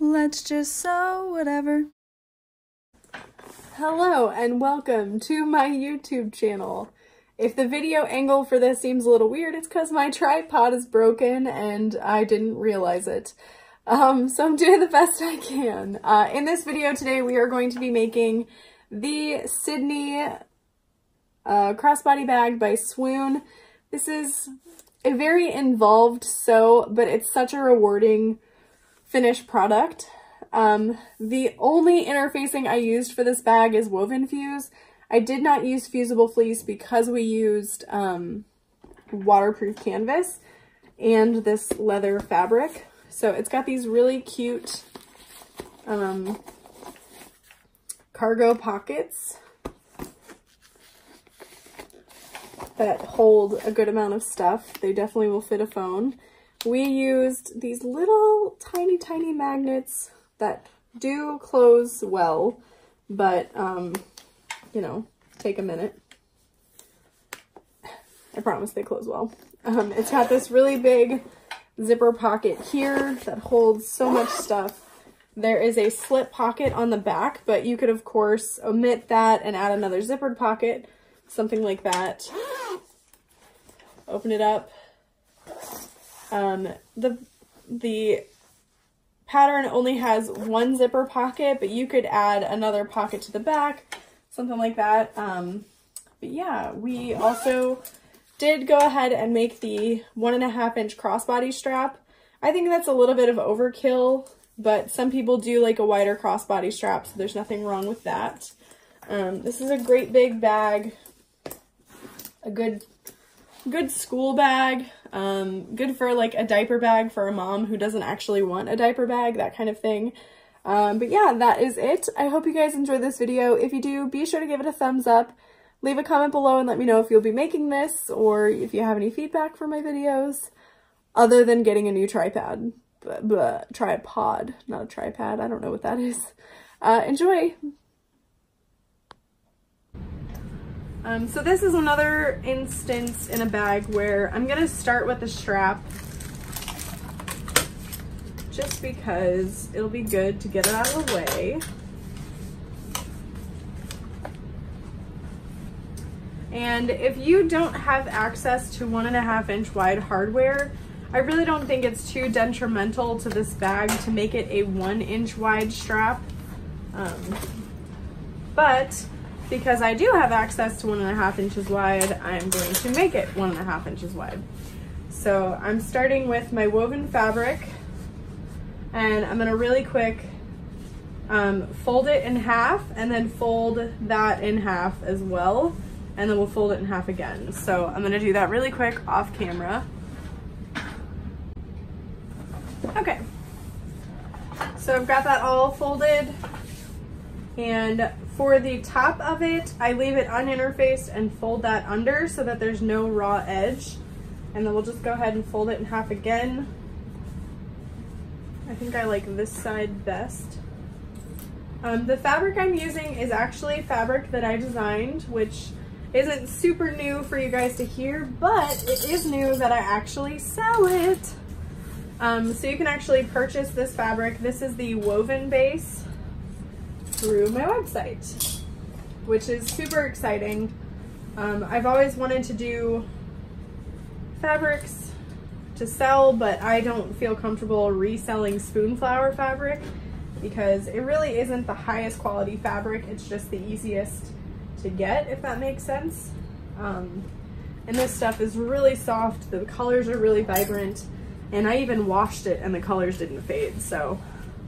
let's just sew whatever. Hello and welcome to my YouTube channel. If the video angle for this seems a little weird, it's because my tripod is broken and I didn't realize it. So I'm doing the best I can. In this video today, we are going to be making the Sydney crossbody bag by Swoon. This is a very involved sew, but it's such a rewarding finished product. The only interfacing I used for this bag is woven fuse. I did not use fusible fleece because we used waterproof canvas and this leather fabric. So it's got these really cute cargo pockets that hold a good amount of stuff. They definitely will fit a phone. We used these little tiny magnets that do close well, but you know, take a minute. I promise they close well. It's got this really big zipper pocket here that holds so much stuff. There is a slip pocket on the back, but you could of course omit that and add another zippered pocket, something like that. Open it up. The pattern only has one zipper pocket, but you could add another pocket to the back, something like that. But yeah, we also did go ahead and make the 1.5 inch crossbody strap. I think that's a little bit of overkill, but some people do like a wider crossbody strap, so there's nothing wrong with that. This is a great big bag, a good school bag, good for like a diaper bag for a mom who doesn't actually want a diaper bag, that kind of thing. But yeah, that is it. I hope you guys enjoyed this video. If you do, be sure to give it a thumbs up. Leave a comment below and let me know if you'll be making this or if you have any feedback for my videos, other than getting a new tripod. Tripod, not a tripod. I don't know what that is. Enjoy! So this is another instance in a bag where I'm going to start with the strap just because it'll be good to get it out of the way. And if you don't have access to 1.5 inch wide hardware, I really don't think it's too detrimental to this bag to make it a 1 inch wide strap. But because I do have access to 1.5 inches wide, I'm going to make it 1.5 inches wide. So I'm starting with my woven fabric, and I'm gonna really quick fold it in half and then fold that in half as well. And then we'll fold it in half again. So I'm gonna do that really quick off camera. Okay, so I've got that all folded, and for the top of it, I leave it uninterfaced and fold that under so that there's no raw edge. And then we'll just go ahead and fold it in half again. I think I like this side best. The fabric I'm using is actually fabric that I designed, which isn't super new for you guys to hear, but it is new that I actually sell it. So you can actually purchase this fabric. This is the woven base through my website, which is super exciting. I've always wanted to do fabrics to sell, but I don't feel comfortable reselling spoon flower fabric because it really isn't the highest quality fabric. It's just the easiest to get, if that makes sense. And this stuff is really soft, the colors are really vibrant, and I even washed it and the colors didn't fade, so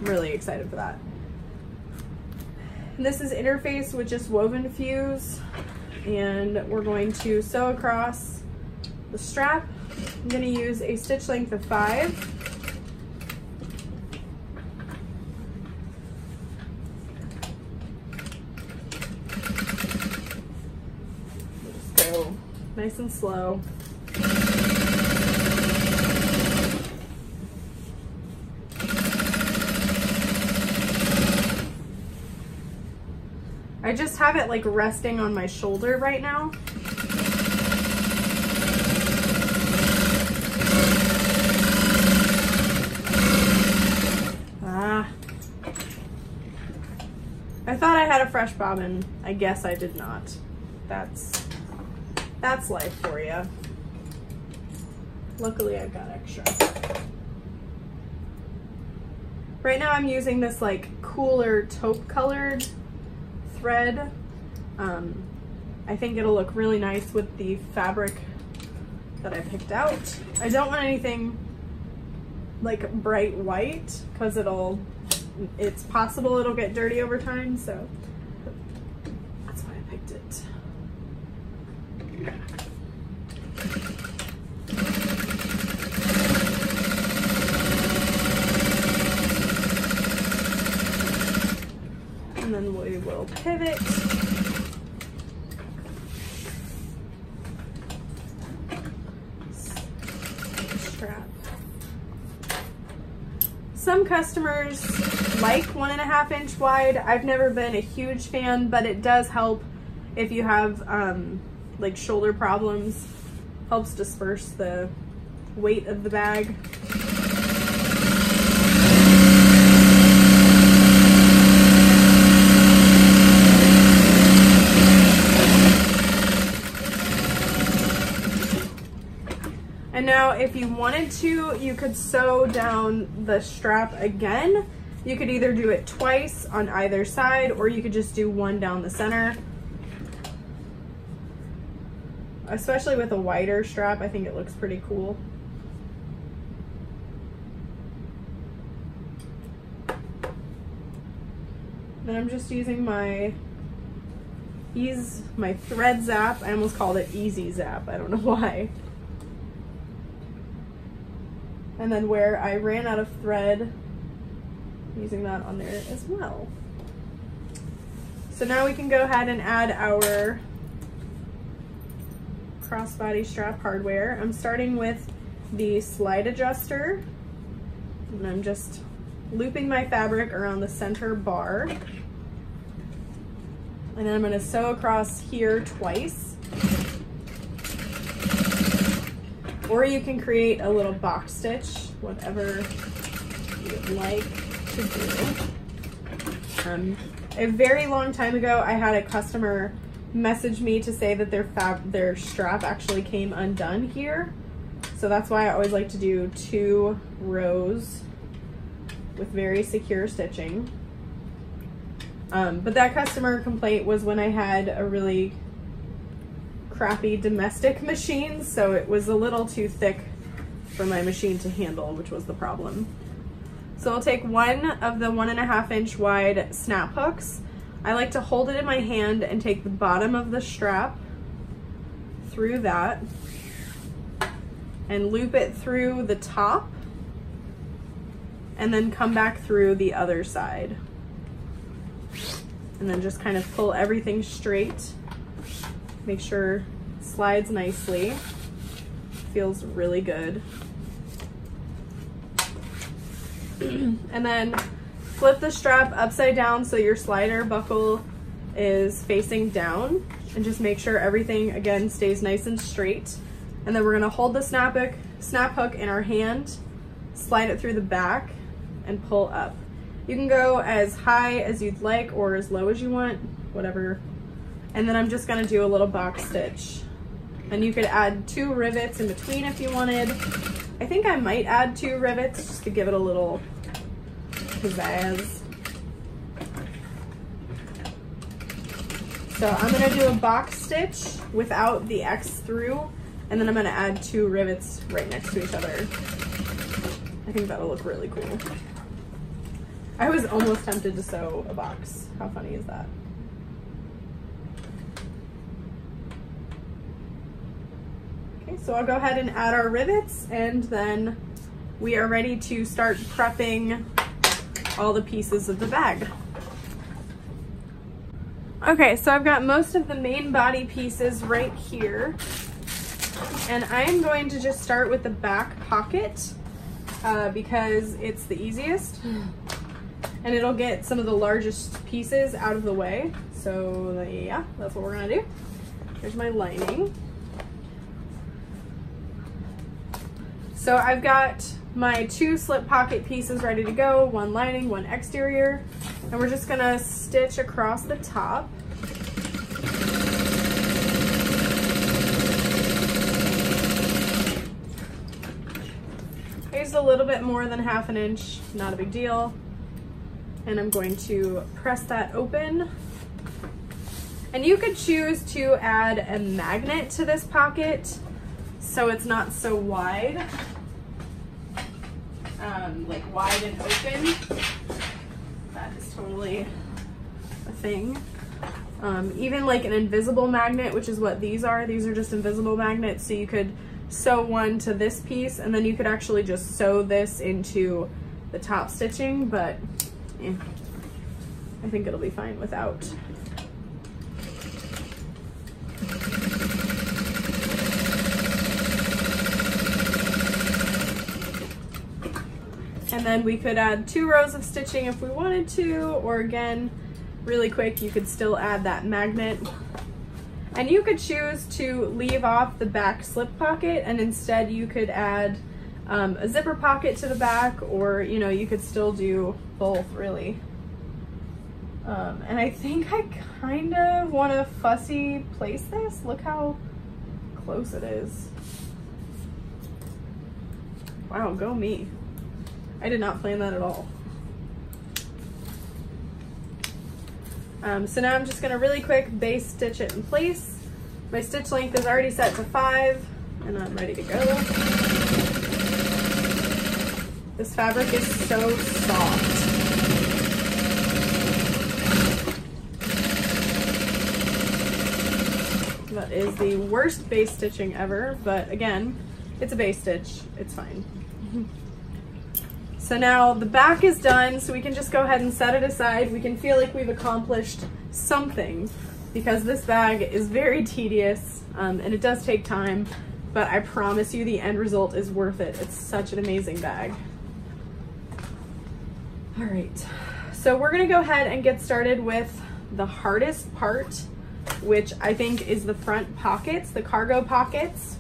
I'm really excited for that. And this is interfaced with just woven fuse, and we're going to sew across the strap. I'm going to use a stitch length of 5. Nice and slow. I just have it like resting on my shoulder right now. I thought I had a fresh bobbin. I guess I did not. That's life for you. Luckily I've got extra. Right now I'm using this like cooler taupe colored thread. I think it'll look really nice with the fabric that I picked out. I don't want anything like bright white because it's possible it'll get dirty over time, so that's why I picked it. And then we will pivot. Strap. Some customers like 1.5 inch wide. I've never been a huge fan, but it does help if you have like shoulder problems. Helps disperse the weight of the bag. And now if you wanted to, you could sew down the strap again. You could either do it twice on either side, or you could just do one down the center. Especially with a wider strap, I think it looks pretty cool. Then I'm just using my thread zap. I almost called it easy zap. I don't know why. And then where I ran out of thread, using that on there as well. So now we can go ahead and add our crossbody strap hardware. I'm starting with the slide adjuster, and I'm just looping my fabric around the center bar. And then I'm going to sew across here twice. Or you can create a little box stitch, whatever you would like to do. A very long time ago, I had a customer message me to say that their strap actually came undone here. So that's why I always like to do 2 rows with very secure stitching. But that customer complaint was when I had a really crappy domestic machine, so it was a little too thick for my machine to handle, which was the problem. So I'll take one of the 1.5 inch wide snap hooks. I like to hold it in my hand and take the bottom of the strap through that and loop it through the top and then come back through the other side. And then just kind of pull everything straight. Make sure it slides nicely. Feels really good. And then flip the strap upside down so your slider buckle is facing down, and just make sure everything again stays nice and straight. And then we're gonna hold the snap hook in our hand, slide it through the back, and pull up. You can go as high as you'd like or as low as you want, whatever. And then I'm just gonna do a little box stitch. And you could add 2 rivets in between if you wanted. I think I might add 2 rivets just to give it a little pizzazz. So I'm gonna do a box stitch without the X through, and then I'm gonna add 2 rivets right next to each other. I think that'll look really cool. I was almost tempted to sew a box. How funny is that? Okay, so I'll go ahead and add our rivets, and then we are ready to start prepping all the pieces of the bag. Okay, so I've got most of the main body pieces right here, and I'm going to just start with the back pocket because it's the easiest, and it'll get some of the largest pieces out of the way. So yeah, that's what we're gonna do. Here's my lining. So I've got my 2 slip pocket pieces ready to go, 1 lining, 1 exterior, and we're just gonna stitch across the top. I used a little bit more than 1/2 inch, not a big deal. And I'm going to press that open. And you could choose to add a magnet to this pocket so it's not so wide, like wide and open. That is totally a thing. Even like an invisible magnet, which is what these are. These are just invisible magnets, so you could sew one to this piece and then you could actually just sew this into the top stitching, but I think it'll be fine without. And then we could add 2 rows of stitching if we wanted to, or again, really quick, you could still add that magnet. And you could choose to leave off the back slip pocket and instead you could add a zipper pocket to the back, or you know, you could still do both really. And I think I kind of want to fussy place this. Look how close it is. Wow, go me. I did not plan that at all. So now I'm just gonna really quick base stitch it in place. My stitch length is already set to 5 and I'm ready to go. This fabric is so soft. That is the worst base stitching ever, but again, it's a base stitch, it's fine. So now the back is done, so we can just go ahead and set it aside. We can feel like we've accomplished something because this bag is very tedious and it does take time, but I promise you the end result is worth it. It's such an amazing bag. All right, so we're gonna go ahead and get started with the hardest part, which I think is the front pockets, the cargo pockets.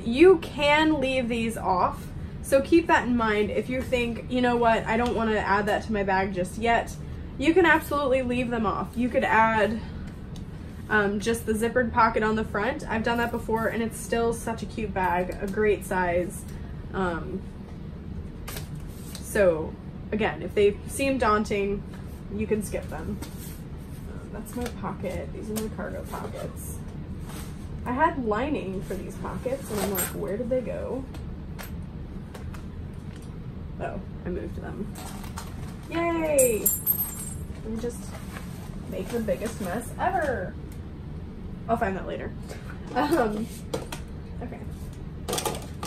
You can leave these off. So keep that in mind. If you think, you know what, I don't want to add that to my bag just yet, you can absolutely leave them off. You could add just the zippered pocket on the front. I've done that before and it's still such a cute bag, a great size. So again, if they seem daunting, you can skip them. That's my pocket. These are my cargo pockets. I had lining for these pockets and I'm like, where did they go? Oh, I moved them. Yay! Let me just make the biggest mess ever. I'll find that later. Okay.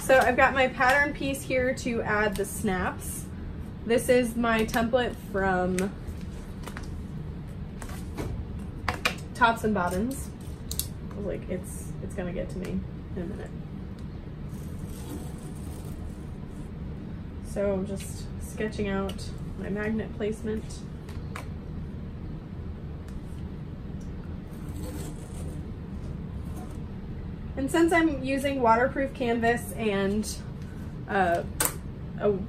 So I've got my pattern piece here to add the snaps. This is my template from Tops and Bottoms. I was like, it's gonna get to me in a minute. So I'm just sketching out my magnet placement. And since I'm using waterproof canvas and a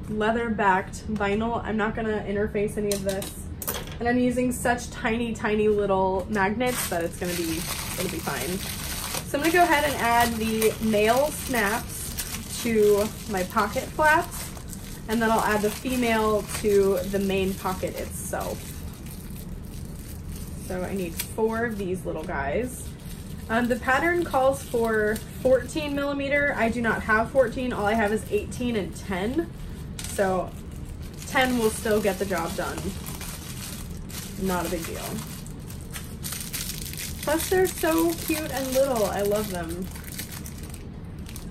leather-backed vinyl, I'm not gonna interface any of this. And I'm using such tiny, tiny little magnets that it's gonna be fine. So I'm gonna go ahead and add the male snaps to my pocket flaps. And then I'll add the female to the main pocket itself. So I need 4 of these little guys. The pattern calls for 14 millimeter. I do not have 14. All I have is 18 and 10. So 10 will still get the job done. Not a big deal. Plus they're so cute and little. I love them.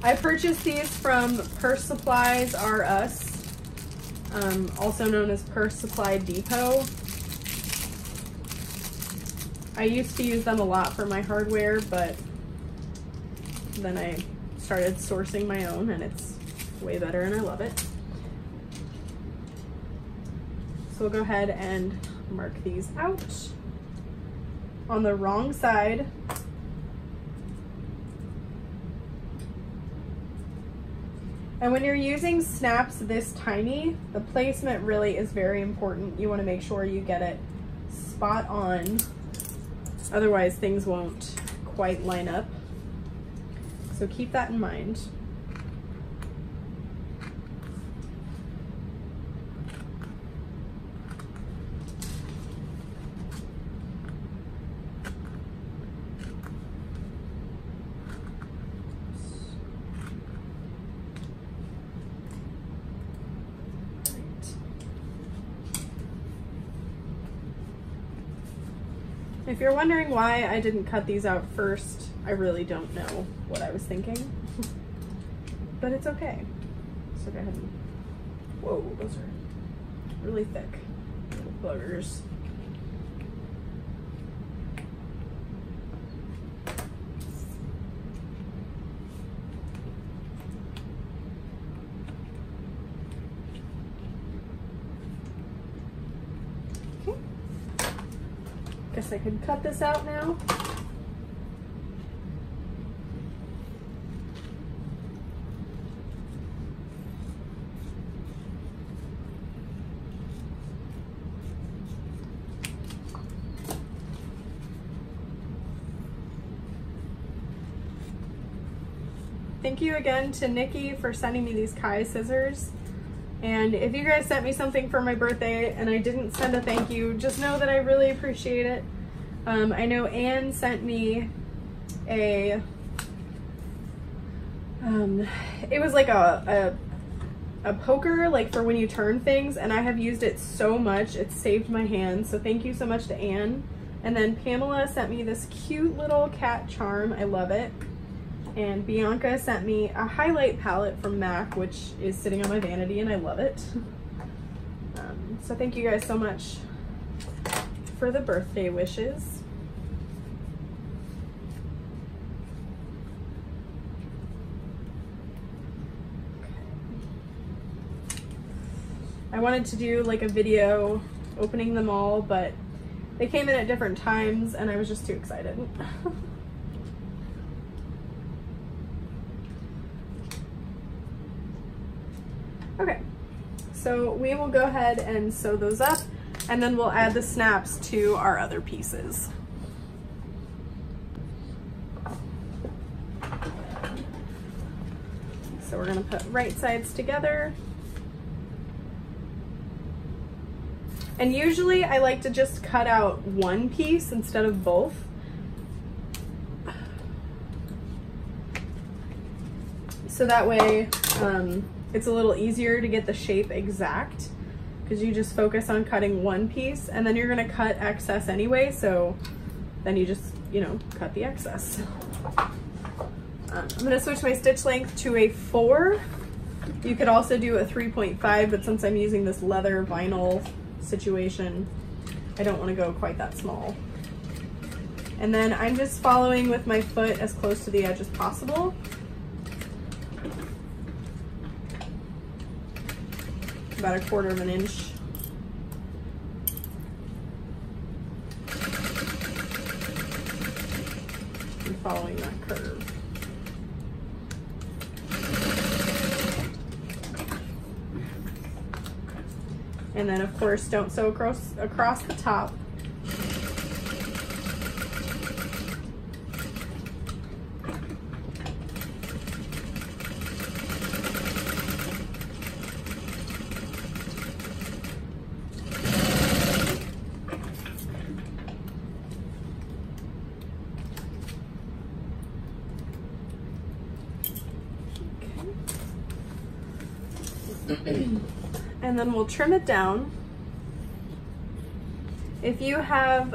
I purchased these from Purse Supplies R Us. Also known as Purse Supply Depot. I used to use them a lot for my hardware, but then I started sourcing my own and it's way better and I love it. So we'll go ahead and mark these out. On the wrong side, And when you're using snaps this tiny, the placement really is very important. You want to make sure you get it spot on, otherwise things won't quite line up. So keep that in mind. If you're wondering why I didn't cut these out first, I really don't know what I was thinking, but it's okay. So go ahead and, whoa, those are really thick little buggers. Guess I could cut this out now. Thank you again to Nikki for sending me these Kai scissors. And if you guys sent me something for my birthday and I didn't send a thank you, just know that I really appreciate it. I know Anne sent me a, it was like a poker, like for when you turn things, and I have used it so much, it's saved my hands. So thank you so much to Anne. And then Pamela sent me this cute little cat charm. I love it. And Bianca sent me a highlight palette from MAC, which is sitting on my vanity, and I love it. So thank you guys so much for the birthday wishes. I wanted to do like a video opening them all, but they came in at different times and I was just too excited. Okay, so we will go ahead and sew those up, and then we'll add the snaps to our other pieces. So we're gonna put right sides together. And usually I like to just cut out one piece instead of both. So that way, it's a little easier to get the shape exact, because you just focus on cutting one piece and then you're gonna cut excess anyway, so then you just, you know, cut the excess. I'm gonna switch my stitch length to a 4. You could also do a 3.5, but since I'm using this leather vinyl situation, I don't wanna go quite that small. And then I'm just following with my foot as close to the edge as possible. About 1/4 of an inch. I'm following that curve. And then of course don't sew across the top. And then we'll trim it down. If you have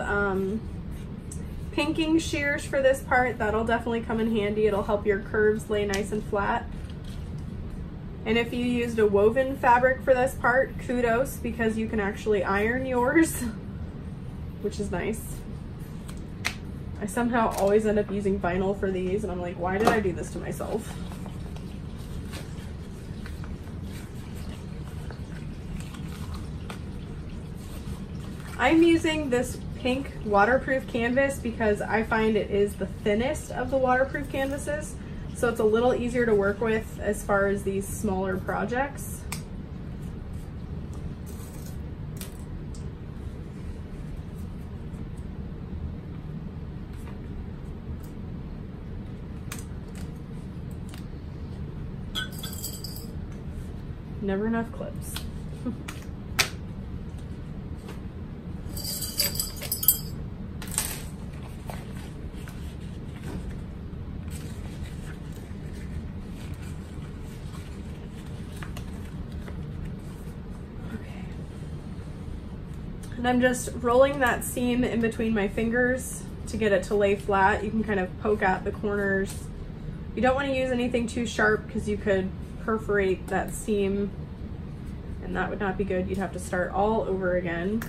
pinking shears for this part, that'll definitely come in handy. It'll help your curves lay nice and flat. And if you used a woven fabric for this part, kudos, because you can actually iron yours, which is nice. I somehow always end up using vinyl for these, and I'm like, why did I do this to myself? I'm using this pink waterproof canvas because I find it is the thinnest of the waterproof canvases, So it's a little easier to work with as far as these smaller projects. Never enough clips. And I'm just rolling that seam in between my fingers to get it to lay flat. You can kind of poke at the corners. You don't want to use anything too sharp because you could perforate that seam and that would not be good. You'd have to start all over again.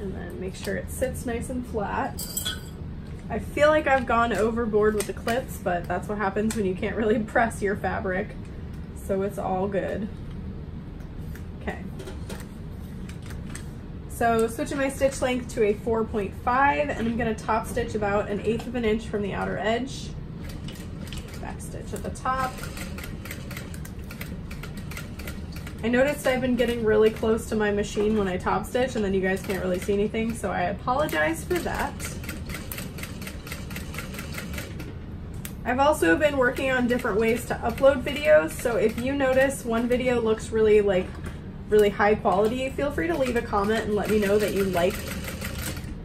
And then make sure it sits nice and flat. I feel like I've gone overboard with the clips, but that's what happens when you can't really press your fabric. So it's all good. Okay. So switching my stitch length to a 4.5, and I'm gonna top stitch about 1/8 of an inch from the outer edge. Back stitch at the top. I noticed I've been getting really close to my machine when I top stitch, and then you guys can't really see anything, so I apologize for that. I've also been working on different ways to upload videos, so if you notice one video looks really high quality, feel free to leave a comment and let me know that you like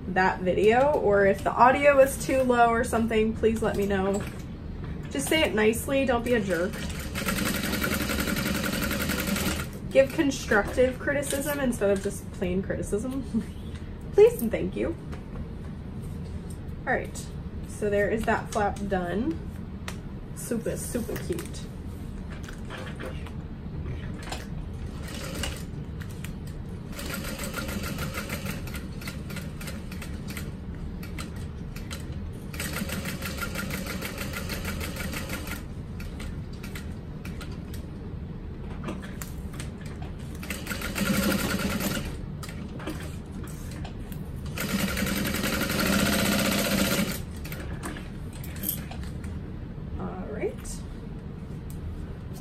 that video, or if the audio is too low or something, please let me know. Just say it nicely, don't be a jerk. Give constructive criticism instead of just plain criticism. Please and thank you. All right, so there is that flap done. Super, super cute.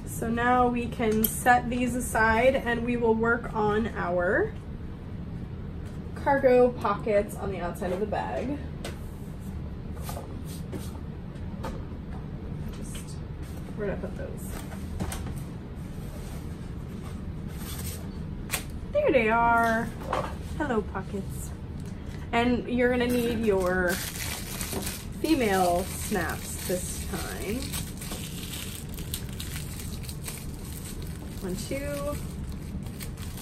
So now we can set these aside and we will work on our cargo pockets on the outside of the bag. Just, where did I put those? There they are. Hello, pockets. And you're gonna need your female snaps this time. 1, 2,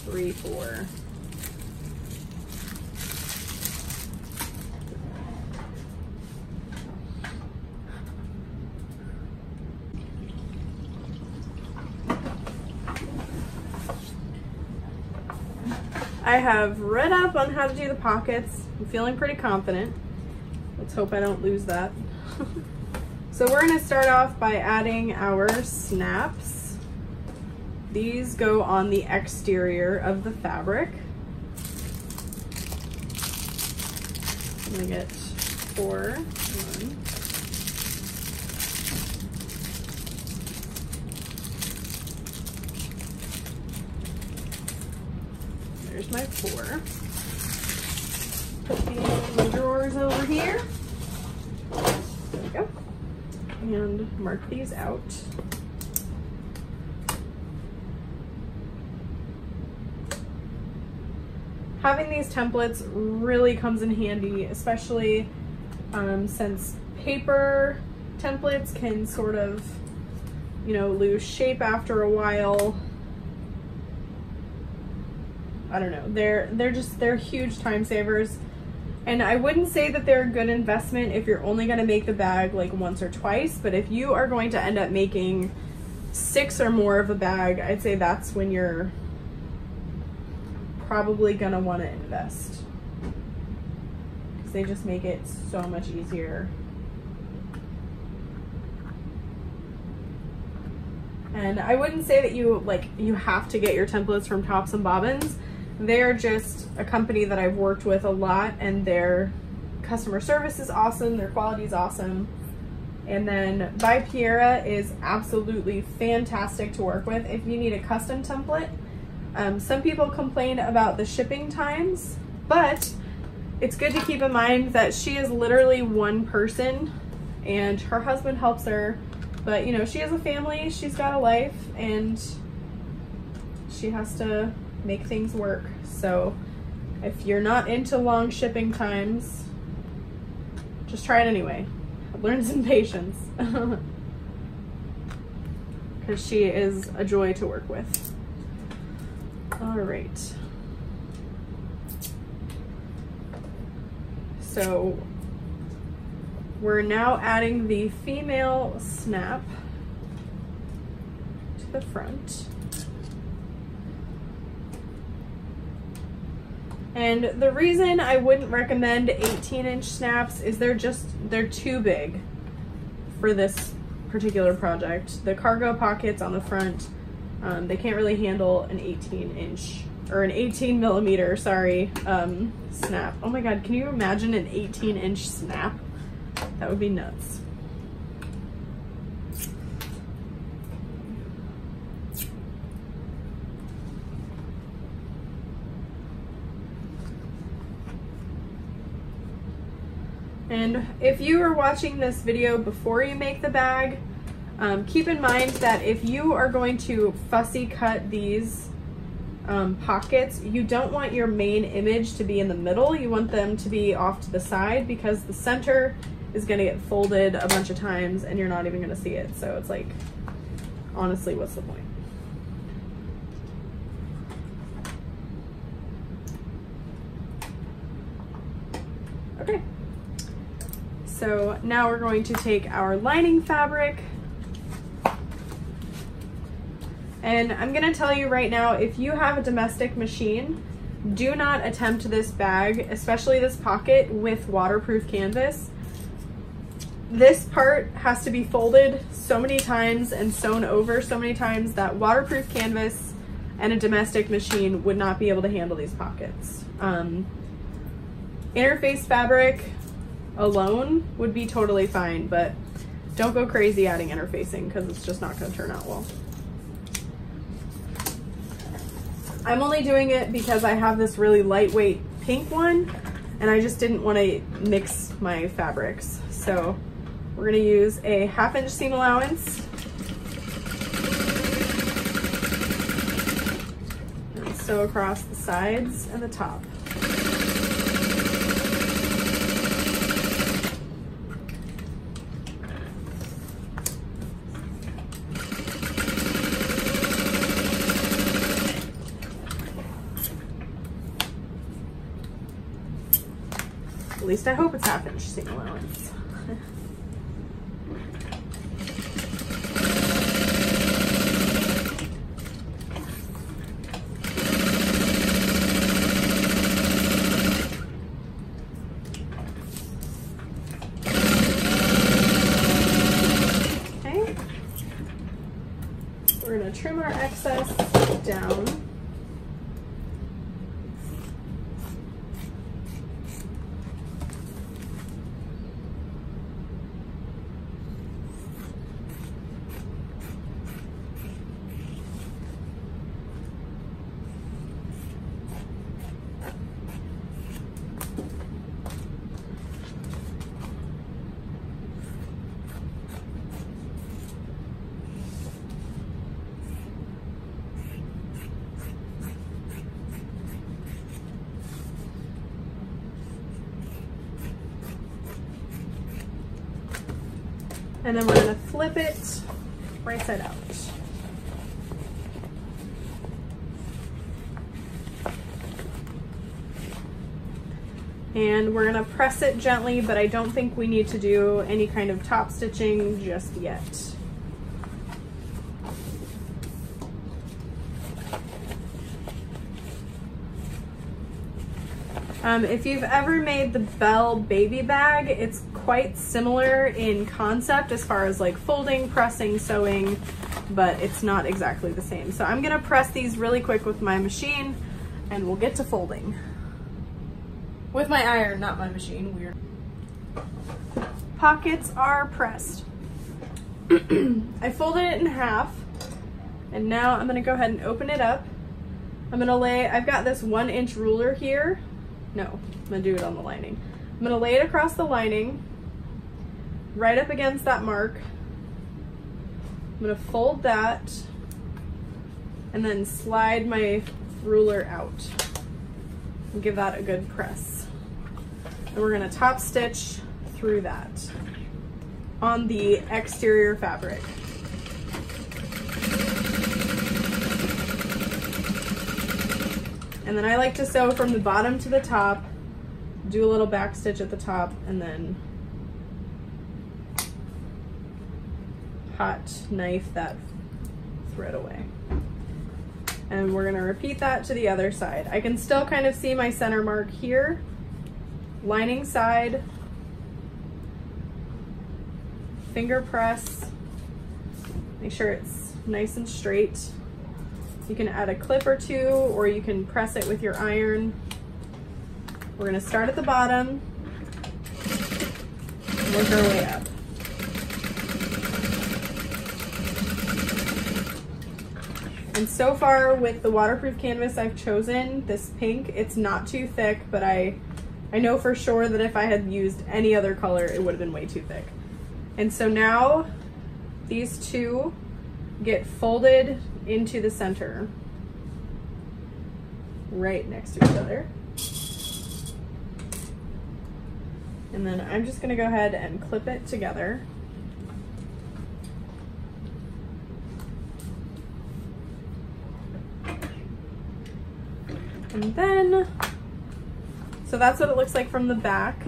3, 4. I have read up on how to do the pockets. I'm feeling pretty confident. Let's hope I don't lose that. So we're gonna start off by adding our snaps. These go on the exterior of the fabric. I'm gonna get 4. 1. There's my 4. Put these in the drawers over here. There we go. And mark these out. Having these templates really comes in handy, especially since paper templates can sort of, you know, lose shape after a while. I don't know, they're huge time savers. And I wouldn't say that they're a good investment if you're only gonna make the bag like once or twice, but if you are going to end up making 6 or more of a bag, I'd say that's when you're probably gonna want to invest, because they just make it so much easier. And I wouldn't say that you have to get your templates from Tops and Bobbins. They're just a company that I've worked with a lot, and their customer service is awesome, their quality is awesome. And then By Piera is absolutely fantastic to work with if you need a custom template. Some people complain about the shipping times, but it's good to keep in mind that she is literally one person and her husband helps her, but you know, she has a family, she's got a life, and she has to make things work. So if you're not into long shipping times, just try it anyway. Learn some patience because she is a joy to work with. All right. So we're now adding the female snap to the front. And the reason I wouldn't recommend 18-inch snaps is they're too big for this particular project. The cargo pockets on the front, they can't really handle an 18-inch or an 18 millimeter, sorry, snap. Oh my God, can you imagine an 18-inch snap? That would be nuts. And if you are watching this video before you make the bag, keep in mind that if you are going to fussy cut these pockets, you don't want your main image to be in the middle. You want them to be off to the side because the center is going to get folded a bunch of times and you're not even going to see it. So it's like, honestly, what's the point? Okay. So now we're going to take our lining fabric, and I'm gonna tell you right now, if you have a domestic machine, do not attempt this bag, especially this pocket, with waterproof canvas. This part has to be folded so many times and sewn over so many times that waterproof canvas and a domestic machine would not be able to handle these pockets. Interface fabric alone would be totally fine, but don't go crazy adding interfacing because it's just not going to turn out well. I'm only doing it because I have this really lightweight pink one and I just didn't want to mix my fabrics. So we're going to use a 1/2 inch seam allowance and sew across the sides and the top. At least I hope it's 1/2 inch seam allowance. Okay. We're going to trim our excess down. And then we're going to flip it right side out. And we're going to press it gently, but I don't think we need to do any kind of top stitching just yet. If you've ever made the Belle baby bag, it's quite similar in concept as far as like folding, pressing, sewing, but it's not exactly the same. So I'm gonna press these really quick with my machine and we'll get to folding. With my iron, not my machine, weird. Pockets are pressed. I folded it in half and now I'm gonna go ahead and open it up. I've got this 1-inch ruler here. No, I'm gonna do it on the lining. I'm gonna lay it across the lining, right up against that mark. I'm gonna fold that and then slide my ruler out and give that a good press. And we're gonna top stitch through that on the exterior fabric. And then I like to sew from the bottom to the top, do a little back stitch at the top, and then hot knife that thread away. And we're gonna repeat that to the other side. I can still kind of see my center mark here. Lining side, finger press, make sure it's nice and straight. You can add a clip or two, or you can press it with your iron. We're gonna start at the bottom, and work our way up. And so far with the waterproof canvas I've chosen, this pink, it's not too thick, but I know for sure that if I had used any other color, it would have been way too thick. And so now these two get folded into the center, right next to each other. And then I'm just gonna go ahead and clip it together. And then, so that's what it looks like from the back.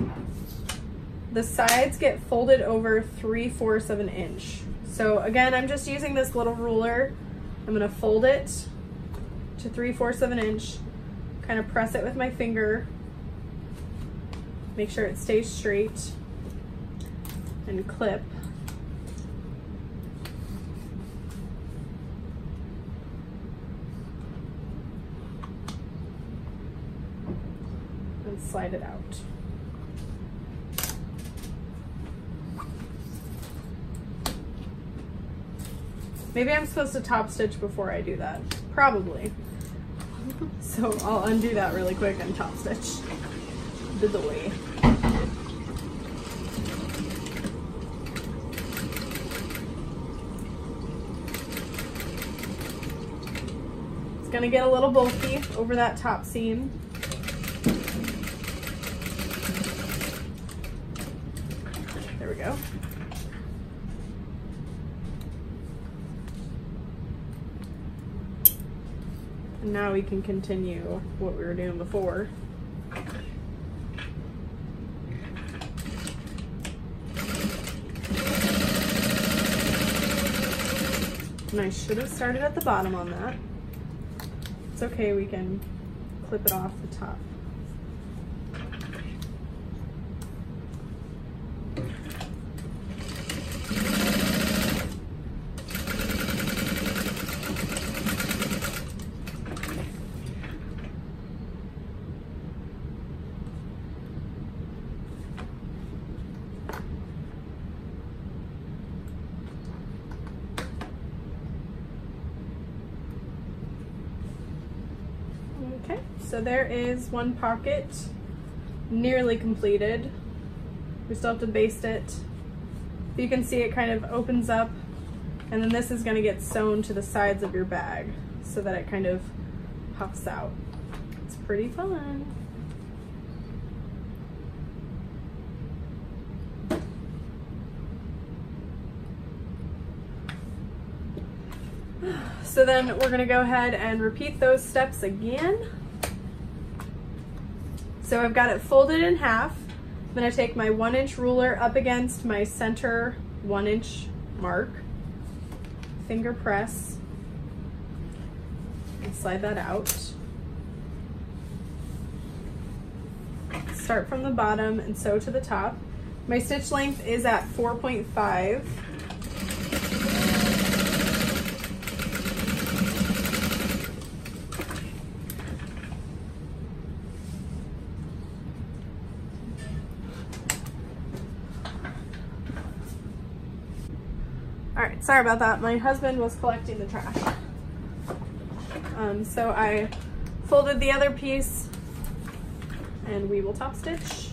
The sides get folded over 3/4 of an inch. So again, I'm just using this little ruler. I'm gonna fold it to 3/4 of an inch, kind of press it with my finger, make sure it stays straight, and clip. And slide it out. Maybe I'm supposed to top stitch before I do that. Probably. So I'll undo that really quick and top stitch the way. It's gonna get a little bulky over that top seam. There we go. And now we can continue what we were doing before. And I should have started at the bottom on that. It's okay, we can clip it off the top. Okay, so there is one pocket nearly completed. We still have to baste it. You can see it kind of opens up, and then this is going to get sewn to the sides of your bag so that it kind of puffs out. It's pretty fun. So then we're going to go ahead and repeat those steps again. So I've got it folded in half. I'm going to take my 1-inch ruler up against my center 1-inch mark, finger press, and slide that out. start from the bottom and sew to the top. My stitch length is at 4.5. All right, sorry about that. My husband was collecting the trash. So I folded the other piece and we will top stitch.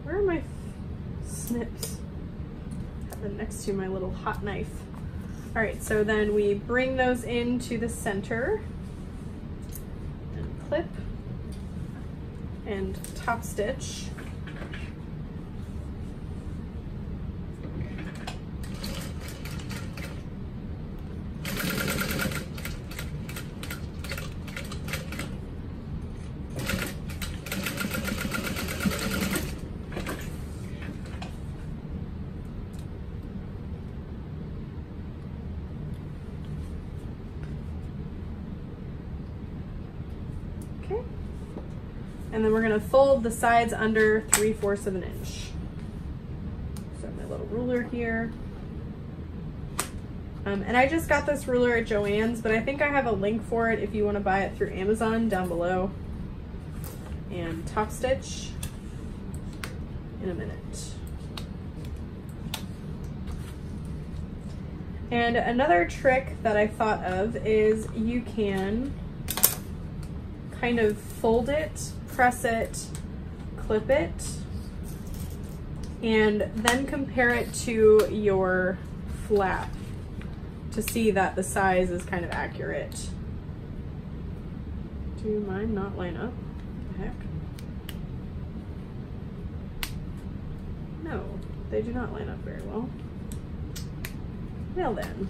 Where are my snips? Next to my little hot knife. All right, so then we bring those into the center and clip and top stitch. Okay, and then we're going to fold the sides under 3/4 of an inch. So my little ruler here. And I just got this ruler at Joann's, but I think I have a link for it if you want to buy it through Amazon down below. And top stitch in a minute. And another trick that I thought of is you can kind of fold it, press it, clip it, and then compare it to your flap to see that the size is kind of accurate. Do mine not line up? What the heck? No, they do not line up very well. Well then.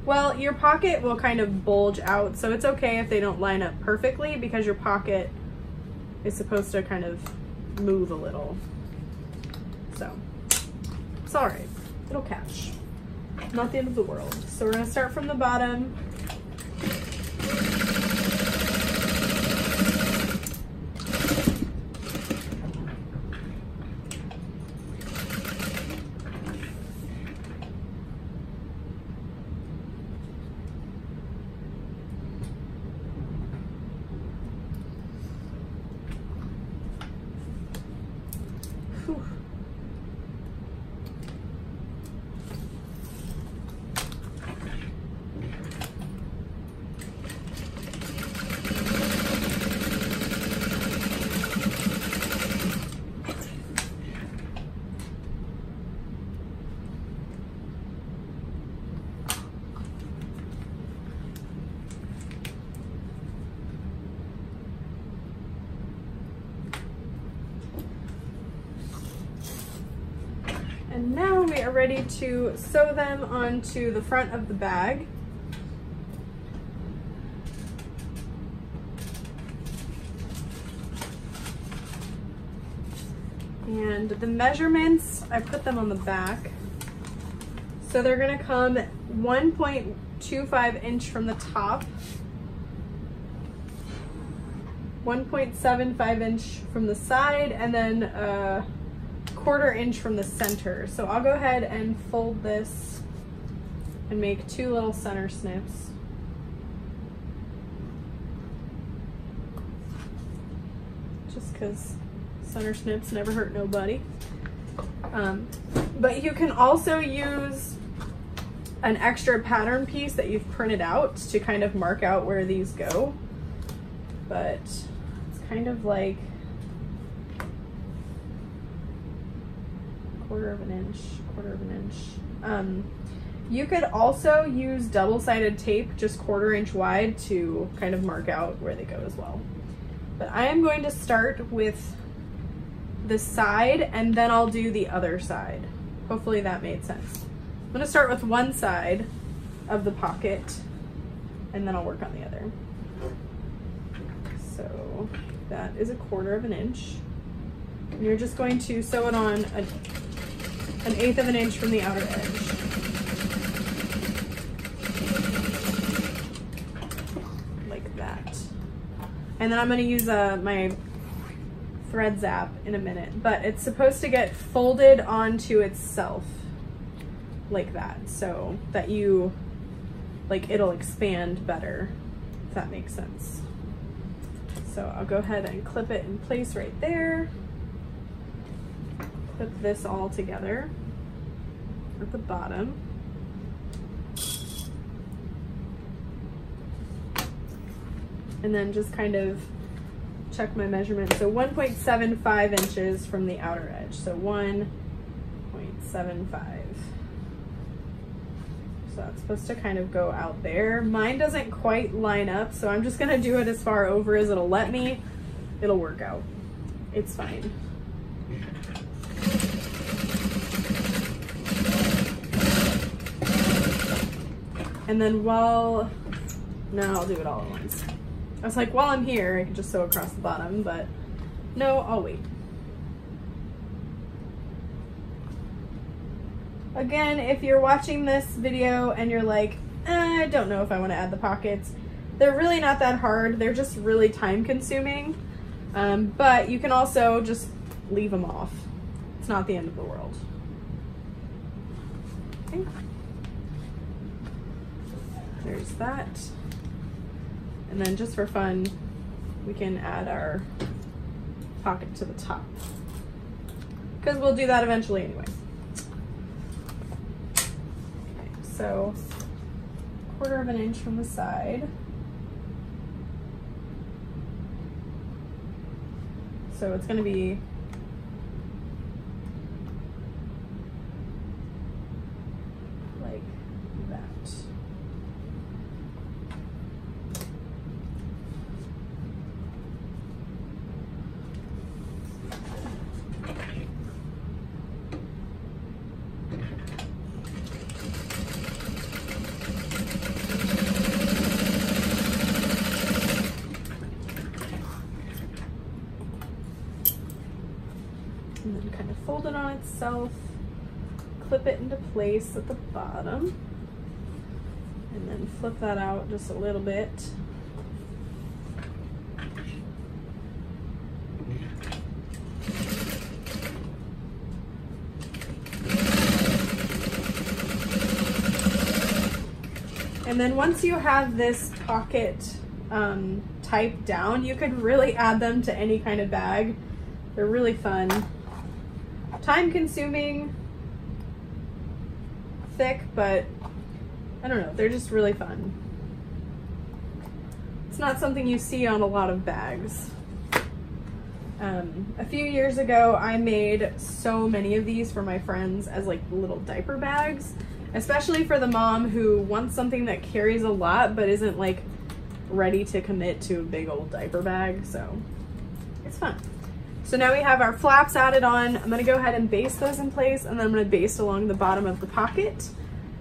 Well, your pocket will kind of bulge out, so it's okay if they don't line up perfectly because your pocket is supposed to kind of move a little. So, it's all right. It'll catch. Not the end of the world. So we're gonna start from the bottom. Whew. And now we are ready to sew them onto the front of the bag. And the measurements, I put them on the back. So they're gonna come 1.25 inch from the top, 1.75 inch from the side, and then 1/4 inch from the center. So I'll go ahead and fold this and make 2 little center snips. Just because center snips never hurt nobody. But you can also use an extra pattern piece that you've printed out to kind of mark out where these go. But it's kind of like 1/4 of an inch, 1/4 of an inch. You could also use double-sided tape, just 1/4 inch wide, to kind of mark out where they go as well. But I am going to start with the side and then I'll do the other side. Hopefully that made sense. I'm gonna start with one side of the pocket and then I'll work on the other. So that is 1/4 of an inch. And you're just going to sew it on an 1/8 of an inch from the outer edge. Like that. And then I'm going to use my thread zap in a minute, but it's supposed to get folded onto itself like that, so that you, like, it'll expand better, if that makes sense. So I'll go ahead and clip it in place right there. Clip this all together at the bottom. And then just kind of check my measurement. So 1.75 inches from the outer edge. So 1.75. So that's supposed to kind of go out there. Mine doesn't quite line up, so I'm just gonna do it as far over as it'll let me. It'll work out. It's fine. And then no, I'll do it all at once. I was like, while I'm here, I can just sew across the bottom, but no, I'll wait. Again, if you're watching this video and you're like, I don't know if I want to add the pockets, they're really not that hard. They're just really time consuming. But you can also just leave them off. It's not the end of the world. Okay. There's that. And then just for fun, we can add our pocket to the top, because we'll do that eventually anyway. Okay, so 1/4 of an inch from the side. So it's going to be like that. And then kind of fold it on itself, clip it into place at the bottom, and then flip that out just a little bit. And then once you have this pocket type down, you could really add them to any kind of bag. They're really fun. Time consuming, thick, but I don't know, they're just really fun. It's not something you see on a lot of bags. A few years ago, I made so many of these for my friends as like little diaper bags, especially for the mom who wants something that carries a lot but isn't like ready to commit to a big old diaper bag, so it's fun. So now we have our flaps added on. I'm gonna go ahead and baste those in place, and then I'm gonna baste along the bottom of the pocket,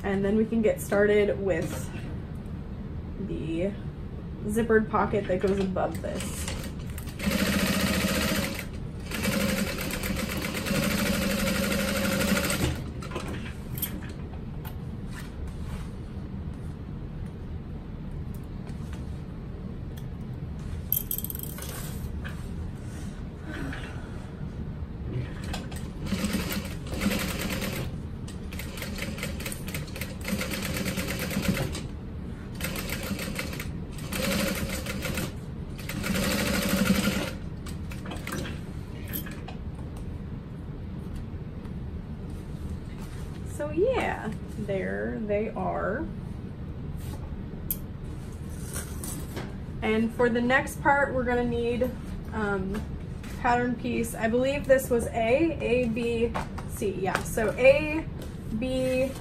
and then we can get started with the zippered pocket that goes above this. So yeah, there they are. And for the next part, we're gonna need pattern piece. I believe this was A, B, C. Yeah, so A, B,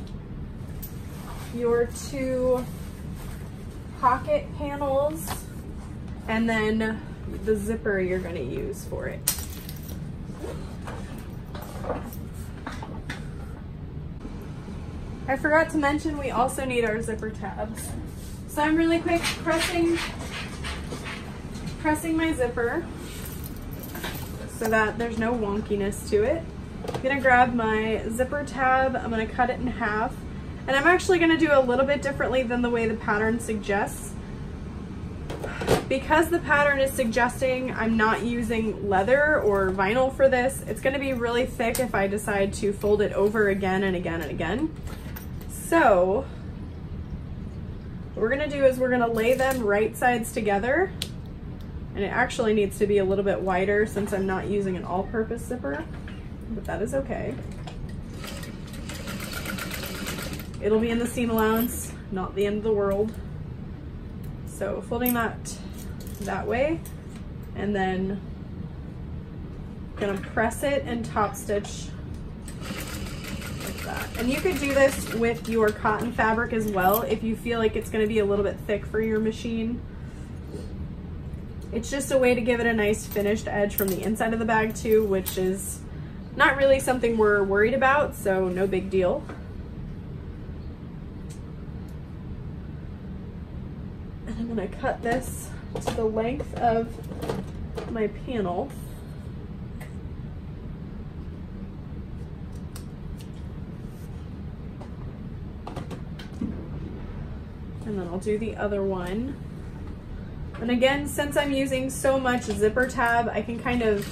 your 2 pocket panels, and then the zipper you're gonna use for it. I forgot to mention we also need our zipper tabs. So I'm really quick pressing my zipper. so that there's no wonkiness to it. I'm gonna grab my zipper tab, I'm gonna cut it in half, and I'm actually gonna do a little bit differently than the way the pattern suggests. Because the pattern is suggesting I'm not using leather or vinyl for this, it's gonna be really thick if I decide to fold it over again and again and again. So what we're gonna do is we're gonna lay them right sides together, and it actually needs to be a little bit wider since I'm not using an all-purpose zipper, but that is okay. It'll be in the seam allowance, not the end of the world. So folding that way, and then gonna press it and top stitch like that. And you could do this with your cotton fabric as well if you feel like it's gonna be a little bit thick for your machine. It's just a way to give it a nice finished edge from the inside of the bag too, which is not really something we're worried about, so no big deal. And I'm gonna cut this to the length of my panel. And then I'll do the other one. And again, since I'm using so much zipper tab, I can kind of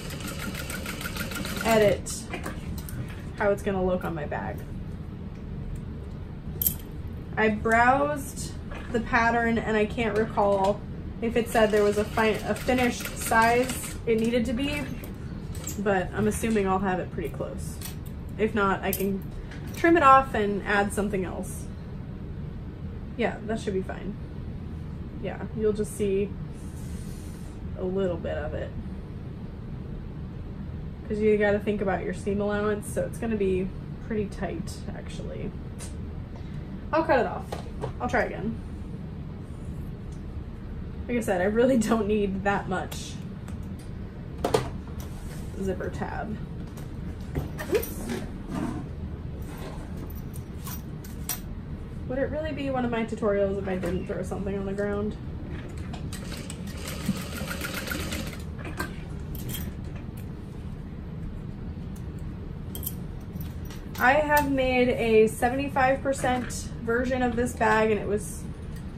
edit how it's gonna look on my bag. I browsed the pattern and I can't recall if it said there was a finished size it needed to be, but I'm assuming I'll have it pretty close. If not, I can trim it off and add something else. Yeah, that should be fine. Yeah, you'll just see a little bit of it, because you got to think about your seam allowance, so it's going to be pretty tight actually. I'll cut it off. I'll try again. Like I said, I really don't need that much zipper tab. Oops. Would it really be one of my tutorials if I didn't throw something on the ground? I have made a 75% version of this bag and it was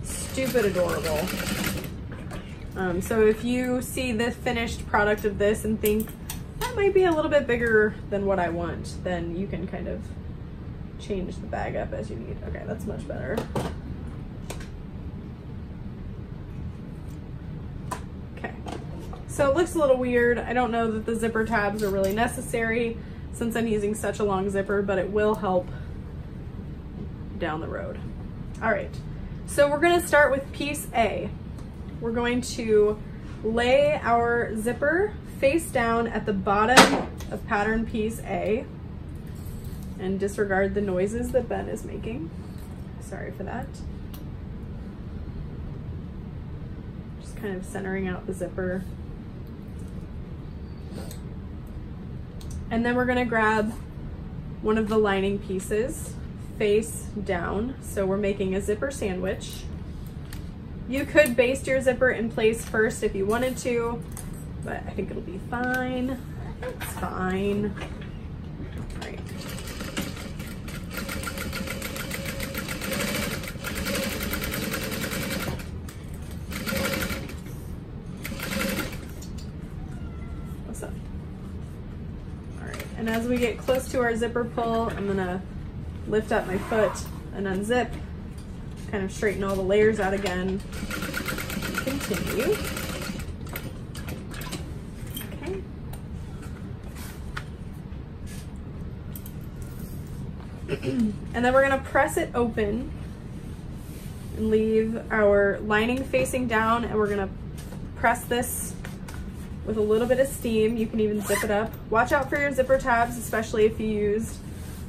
stupid adorable. So if you see the finished product of this and think that might be a little bit bigger than what I want, then you can kind of change the bag up as you need. Okay, that's much better. Okay, so it looks a little weird. I don't know that the zipper tabs are really necessary since I'm using such a long zipper, but it will help down the road. All right, so we're gonna start with piece A. We're going to lay our zipper face down at the bottom of pattern piece A, and disregard the noises that Ben is making. Sorry for that. Just kind of centering out the zipper. And then we're gonna grab one of the lining pieces face down. So we're making a zipper sandwich. You could baste your zipper in place first if you wanted to, but I think it'll be fine. It's fine. All right. What's up? All right, and as we get close to our zipper pull, I'm gonna lift up my foot and unzip, kind of straighten all the layers out again. Continue. Okay. And then we're gonna press it open and leave our lining facing down, and we're gonna press this with a little bit of steam. You can even zip it up. Watch out for your zipper tabs, especially if you used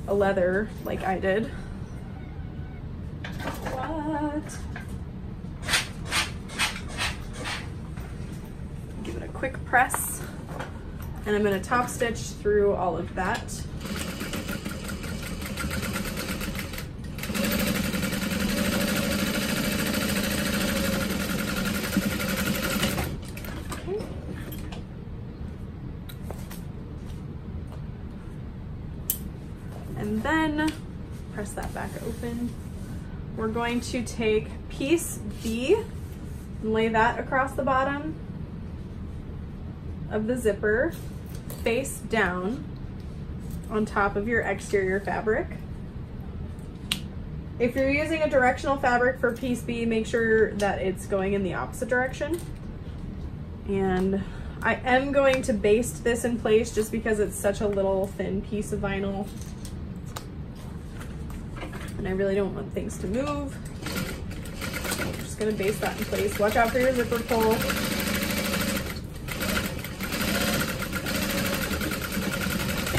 a leather like I did. What? Give it a quick press, and I'm going to top stitch through all of that. And then press that back open. We're going to take piece B and lay that across the bottom of the zipper, face down on top of your exterior fabric. If you're using a directional fabric for piece B, make sure that it's going in the opposite direction. And I am going to baste this in place just because it's such a little thin piece of vinyl. And I really don't want things to move. So I'm just gonna baste that in place. Watch out for your zipper pull.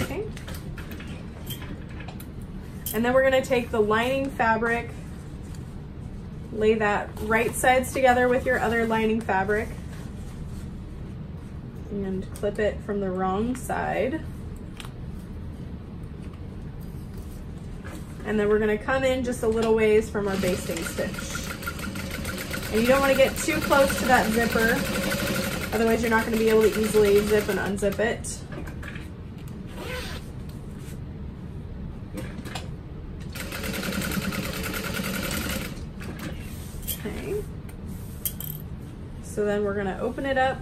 Okay. And then we're gonna take the lining fabric, lay that right sides together with your other lining fabric, and clip it from the wrong side. And then we're gonna come in just a little ways from our basting stitch. And you don't wanna get too close to that zipper, otherwise you're not gonna be able to easily zip and unzip it. Okay. So then we're gonna open it up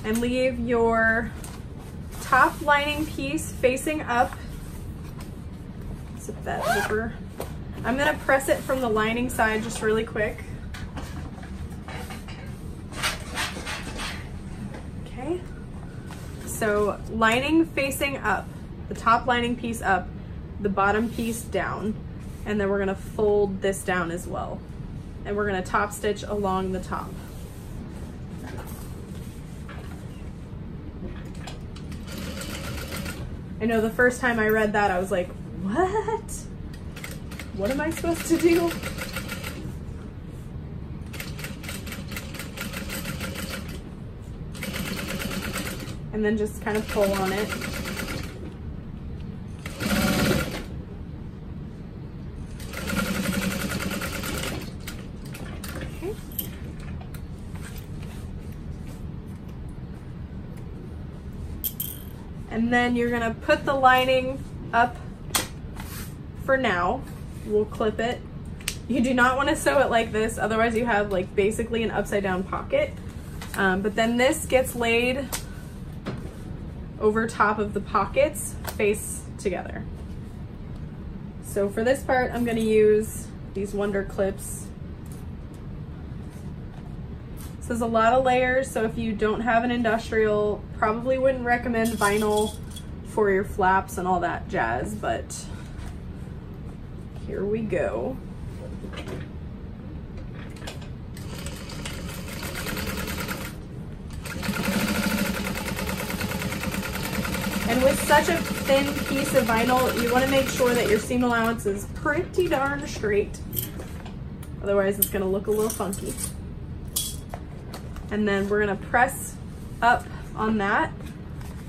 and leave your top lining piece facing up. Zip that zipper. I'm gonna press it from the lining side just really quick. Okay. So lining facing up, the top lining piece up, the bottom piece down, and then we're gonna fold this down as well. And we're gonna top stitch along the top. I know the first time I read that, I was like, what? What am I supposed to do? And then just kind of pull on it. Okay. And then you're gonna put the lining up for now. We'll clip it. You do not want to sew it like this, otherwise you have like basically an upside down pocket. But then this gets laid over top of the pockets, face together. So for this part, I'm going to use these Wonder clips. This is a lot of layers, so if you don't have an industrial, probably wouldn't recommend vinyl for your flaps and all that jazz, but here we go. And with such a thin piece of vinyl, you want to make sure that your seam allowance is pretty darn straight. Otherwise it's going to look a little funky. And then we're going to press up on that,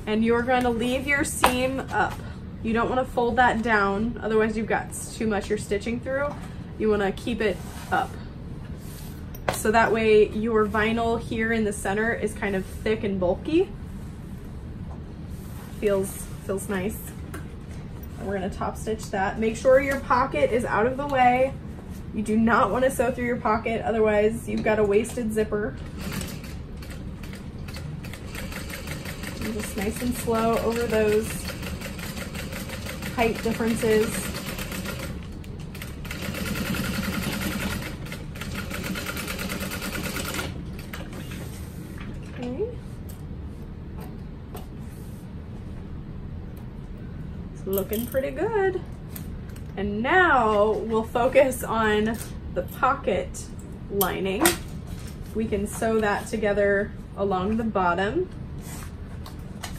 and you're going to leave your seam up. You don't want to fold that down, otherwise you've got too much you're stitching through. You want to keep it up. So that way your vinyl here in the center is kind of thick and bulky. Feels nice. And we're going to top stitch that. Make sure your pocket is out of the way. You do not want to sew through your pocket, otherwise you've got a wasted zipper. And just nice and slow over those height differences. Okay. It's looking pretty good. And now we'll focus on the pocket lining. We can sew that together along the bottom.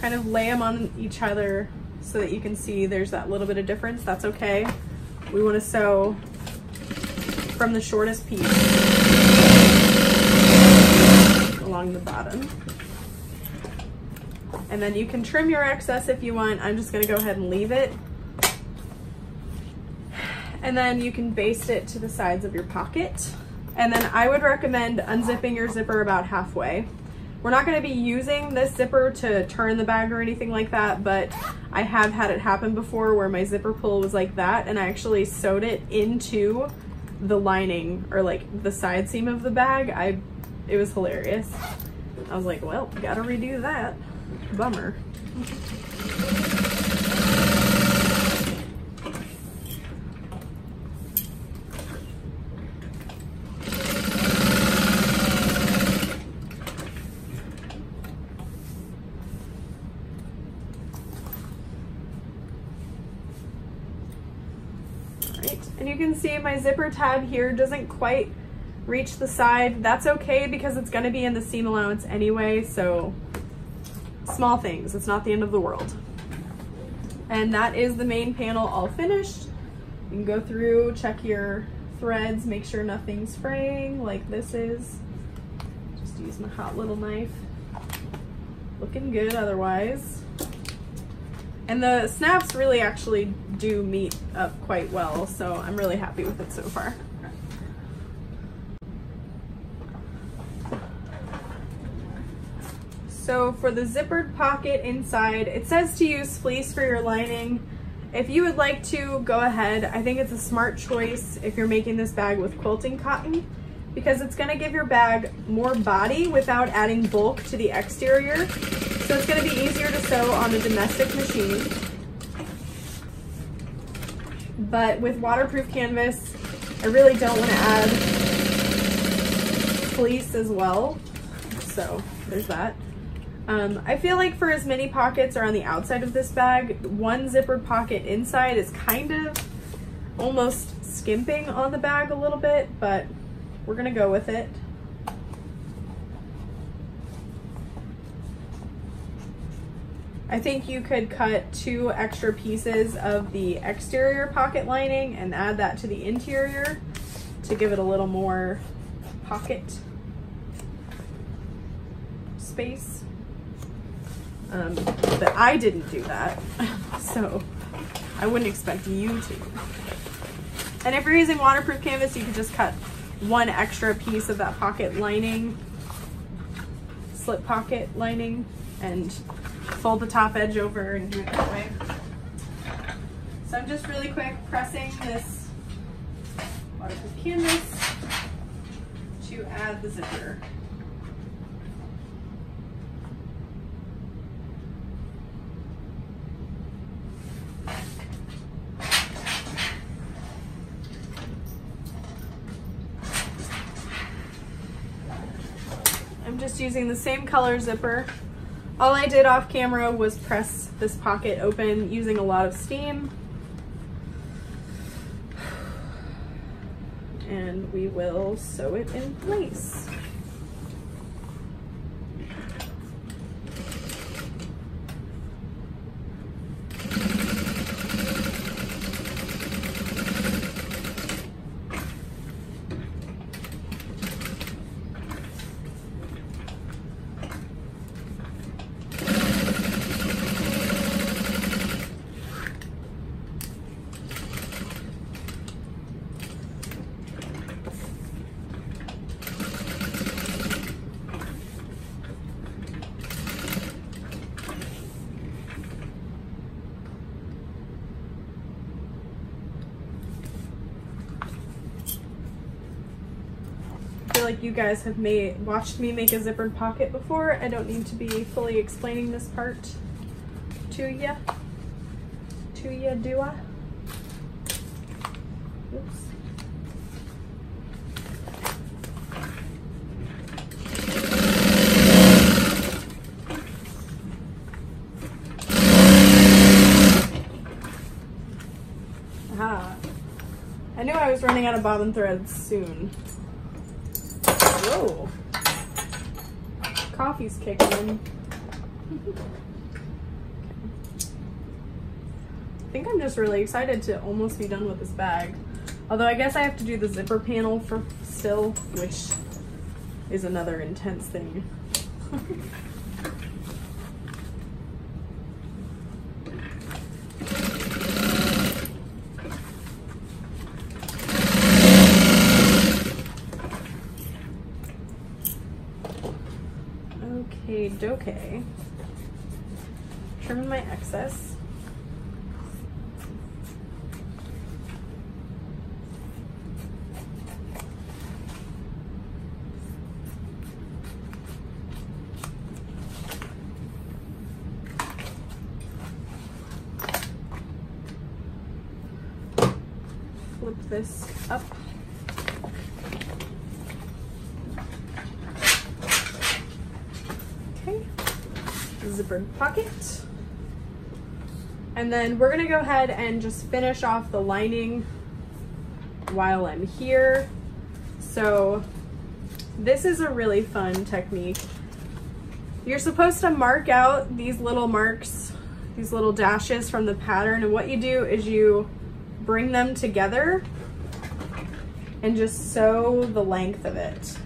Kind of lay them on each other so that you can see there's that little bit of difference. That's okay. We want to sew from the shortest piece along the bottom. And then you can trim your excess if you want. I'm just going to go ahead and leave it. And then you can baste it to the sides of your pocket. And then I would recommend unzipping your zipper about halfway. We're not going to be using this zipper to turn the bag or anything like that, but I have had it happen before where my zipper pull was like that, and I actually sewed it into the lining, or like the side seam of the bag. It was hilarious. I was like, well, gotta redo that. Bummer. And you can see my zipper tab here doesn't quite reach the side. That's okay because it's gonna be in the seam allowance anyway, so small things, it's not the end of the world. And that is the main panel all finished. You can go through, check your threads, make sure nothing's fraying like this is. Just use my hot little knife. Looking good otherwise. And the snaps really actually do meet up quite well, so I'm really happy with it so far. So for the zippered pocket inside, it says to use fleece for your lining. If you would like to, go ahead. I think it's a smart choice if you're making this bag with quilting cotton, because it's gonna give your bag more body without adding bulk to the exterior. So it's gonna be easier to sew on a domestic machine. But with waterproof canvas, I really don't wanna add fleece as well. So there's that. I feel like for as many pockets are on the outside of this bag, one zippered pocket inside is kind of almost skimping on the bag a little bit, but we're gonna go with it. I think you could cut 2 extra pieces of the exterior pocket lining and add that to the interior to give it a little more pocket space. But I didn't do that, so I wouldn't expect you to. And if you're using waterproof canvas, you could just cut 1 extra piece of that pocket lining, slip pocket lining, and fold the top edge over and do it that way. So I'm just really quick pressing this waterproof canvas to add the zipper. I'm just using the same color zipper. All I did off camera was press this pocket open using a lot of steam. And we will sew it in place. Like you guys have watched me make a zippered pocket before. I don't need to be fully explaining this part to ya. Do I? Oops. Aha. I knew I was running out of bobbin threads soon. Whoa, coffee's kicking in. I think I'm just really excited to almost be done with this bag. Although I guess I have to do the zipper panel still, which is another intense thing. Okay, trimming my excess. flip this up. Okay, zippered pocket. And then we're gonna go ahead and just finish off the lining while I'm here. So this is a really fun technique. You're supposed to mark out these little marks, these little dashes from the pattern, and what you do is you bring them together and just sew the length of it.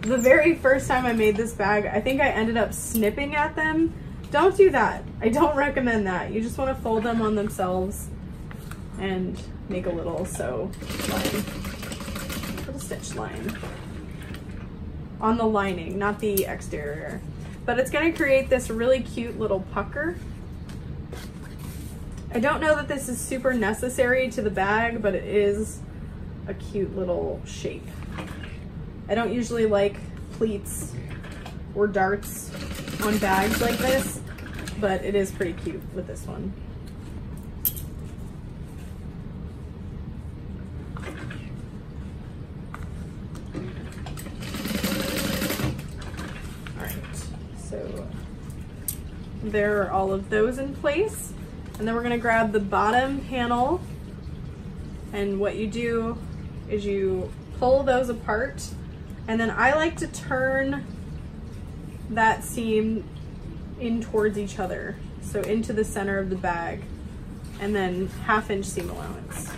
The very first time I made this bag, I think I ended up snipping at them. Don't do that. I don't recommend that. You just want to fold them on themselves and make a little sew line, little stitch line on the lining, not the exterior. But it's going to create this really cute little pucker. I don't know that this is super necessary to the bag, but it is a cute little shape. I don't usually like pleats or darts on bags like this, but it is pretty cute with this one. All right, so there are all of those in place. And then we're gonna grab the bottom panel, and what you do is you pull those apart. And then I like to turn that seam in towards each other, so into the center of the bag, and then 1/2 inch seam allowance.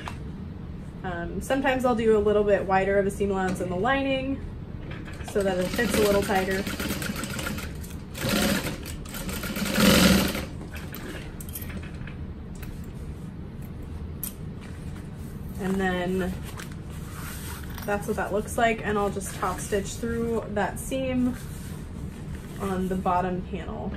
Sometimes I'll do a little bit wider of a seam allowance in the lining so that it fits a little tighter. And then that's what that looks like, and I'll just top stitch through that seam on the bottom panel.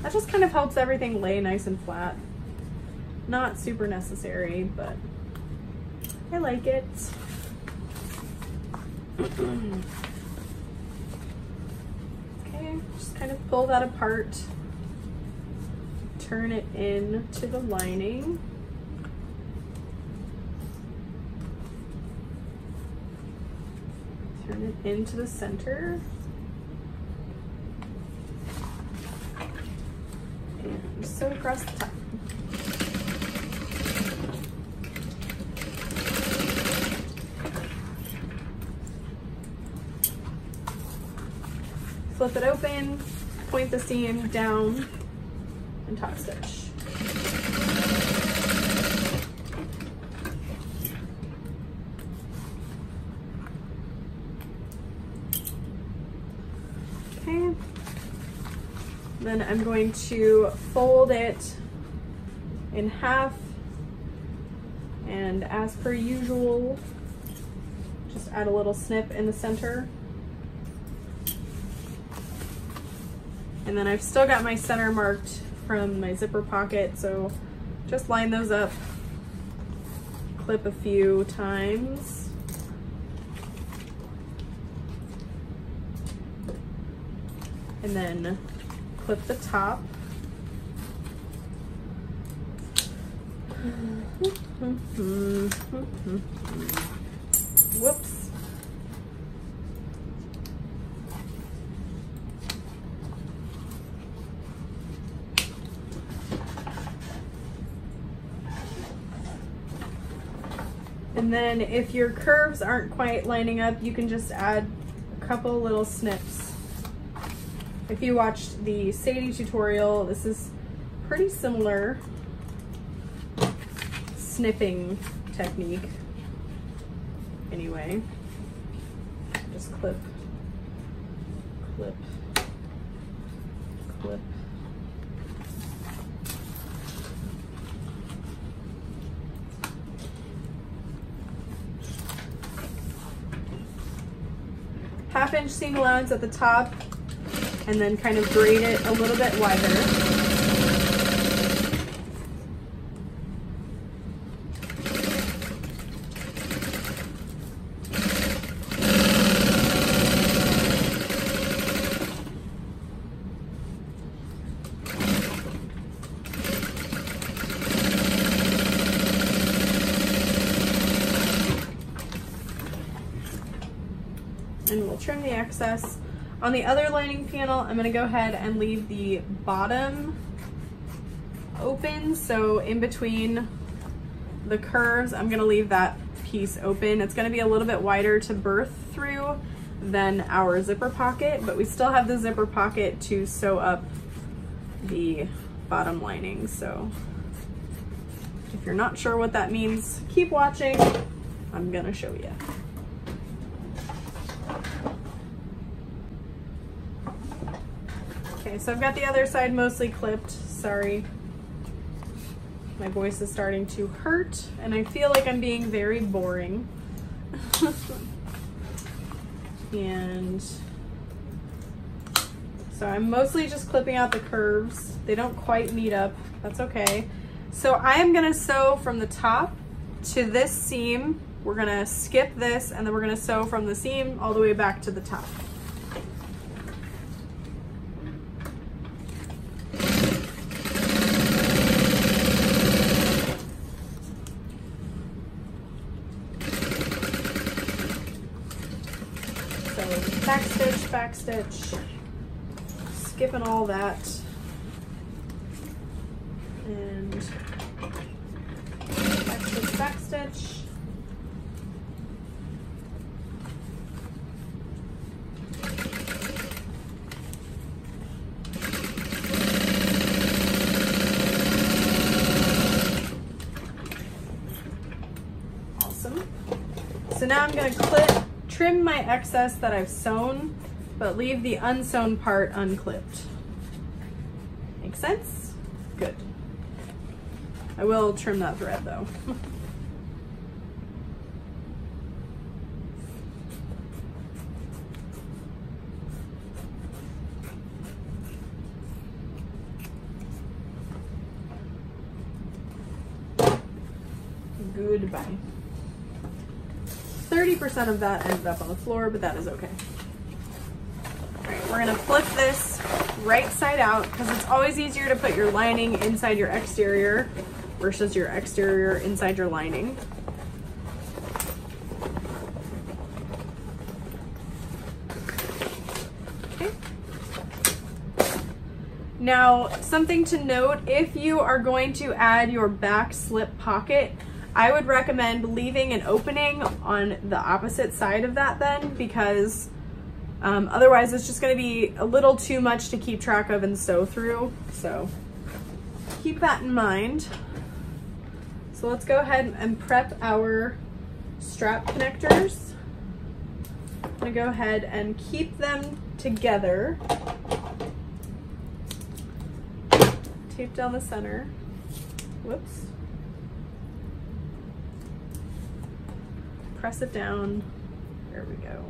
That just kind of helps everything lay nice and flat. Not super necessary, but I like it. Okay, just kind of pull that apart. Turn it into the lining. Turn it into the center. And sew across the top. Flip it open, point the seam down, and top stitch. Okay. Then I'm going to fold it in half, and as per usual, just add a little snip in the center. And then I've still got my center marked from my zipper pocket, so just line those up, clip a few times, and then clip the top. Whoops. And then if your curves aren't quite lining up, you can just add a couple little snips. If you watched the Sadie tutorial, this is pretty similar snipping technique. Anyway, just clip, clip, clip. Half-inch seam allowance at the top, and then kind of grade it a little bit wider. and we'll trim the excess. On the other lining panel, I'm gonna go ahead and leave the bottom open, so in between the curves, I'm gonna leave that piece open. It's gonna be a little bit wider to birth through than our zipper pocket, but we still have the zipper pocket to sew up the bottom lining. So if you're not sure what that means, keep watching. I'm gonna show you. Okay, so I've got the other side mostly clipped. Sorry. My voice is starting to hurt, and I feel like I'm being very boring. And so I'm mostly just clipping out the curves. They don't quite meet up. That's okay. So I am gonna sew from the top to this seam. We're gonna skip this, and then we're gonna sew from the seam all the way back to the top. Back stitch, skipping all that, and back stitch. Awesome. So now I'm going to trim my excess that I've sewn, but leave the unsewn part unclipped. Make sense? Good. I will trim that thread though. Goodbye. 30% of that ended up on the floor, but that is okay. We're gonna flip this right side out because it's always easier to put your lining inside your exterior versus your exterior inside your lining. Okay. Now, something to note, if you are going to add your back slip pocket, I would recommend leaving an opening on the opposite side of that then, because otherwise it's just going to be a little too much to keep track of and sew through. So keep that in mind. So let's go ahead and prep our strap connectors. I'm going to go ahead and keep them together. Tape down the center. Whoops. Press it down. There we go.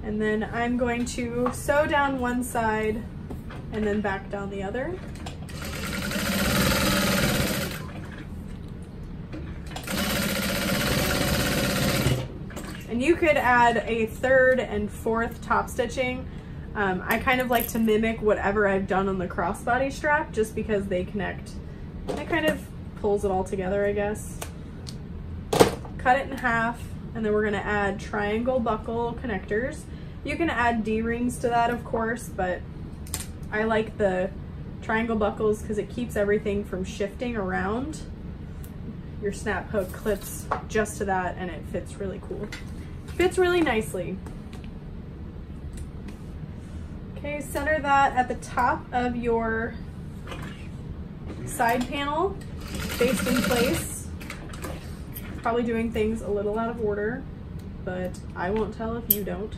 And then I'm going to sew down one side and then back down the other. And you could add a third and fourth top stitching. I kind of like to mimic whatever I've done on the crossbody strap just because they connect. It kind of pulls it all together, I guess. Cut it in half, and then we're going to add triangle buckle connectors. You can add D-rings to that, of course, but I like the triangle buckles because it keeps everything from shifting around. Your snap hook clips just to that, and it fits really cool. Fits really nicely. Okay, center that at the top of your side panel, faced in place. Probably doing things a little out of order, but I won't tell if you don't.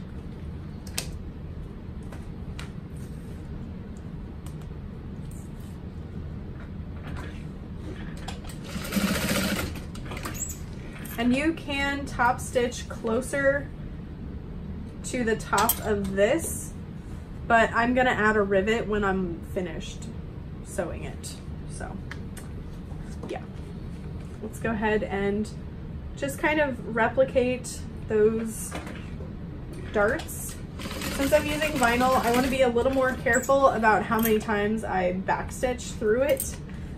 And you can top stitch closer to the top of this, but I'm gonna add a rivet when I'm finished sewing it. So yeah, let's go ahead and just kind of replicate those darts Since I'm using vinyl, I want to be a little more careful about how many times I backstitch through it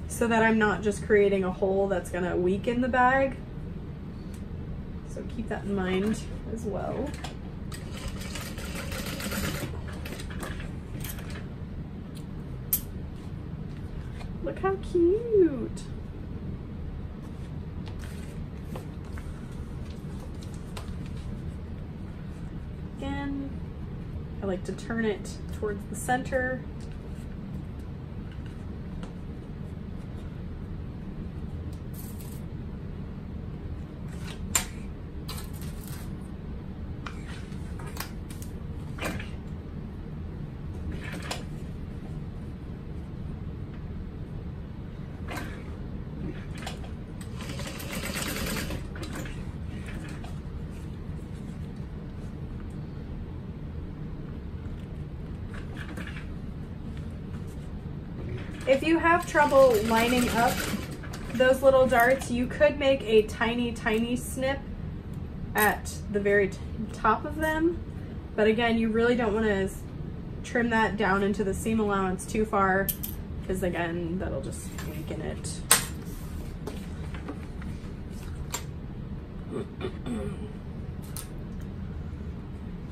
so that I'm not just creating a hole that's going to weaken the bag. So keep that in mind as well. Look how cute. Again, I like to turn it towards the center. If you have trouble lining up those little darts, you could make a tiny, tiny snip at the very top of them. But again, you really don't want to trim that down into the seam allowance too far, because again, that'll just weaken it.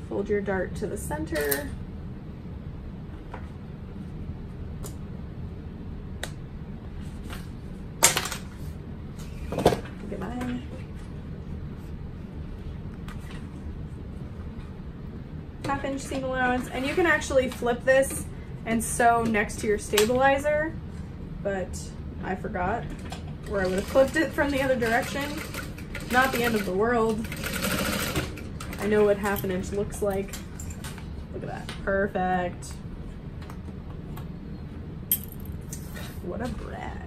Fold your dart to the center. Half-inch seam allowance, and you can actually flip this and sew next to your stabilizer, but I forgot, or I would have flipped it from the other direction. Not the end of the world. I know what half an inch looks like. Look at that, perfect. What a brag.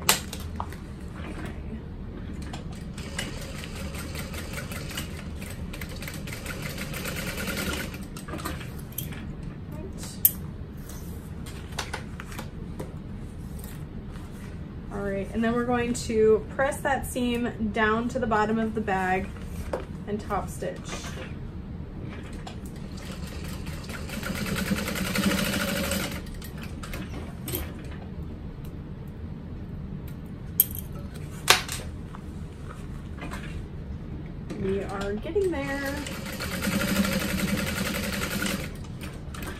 Alright, and then we're going to press that seam down to the bottom of the bag and top stitch. We are getting there.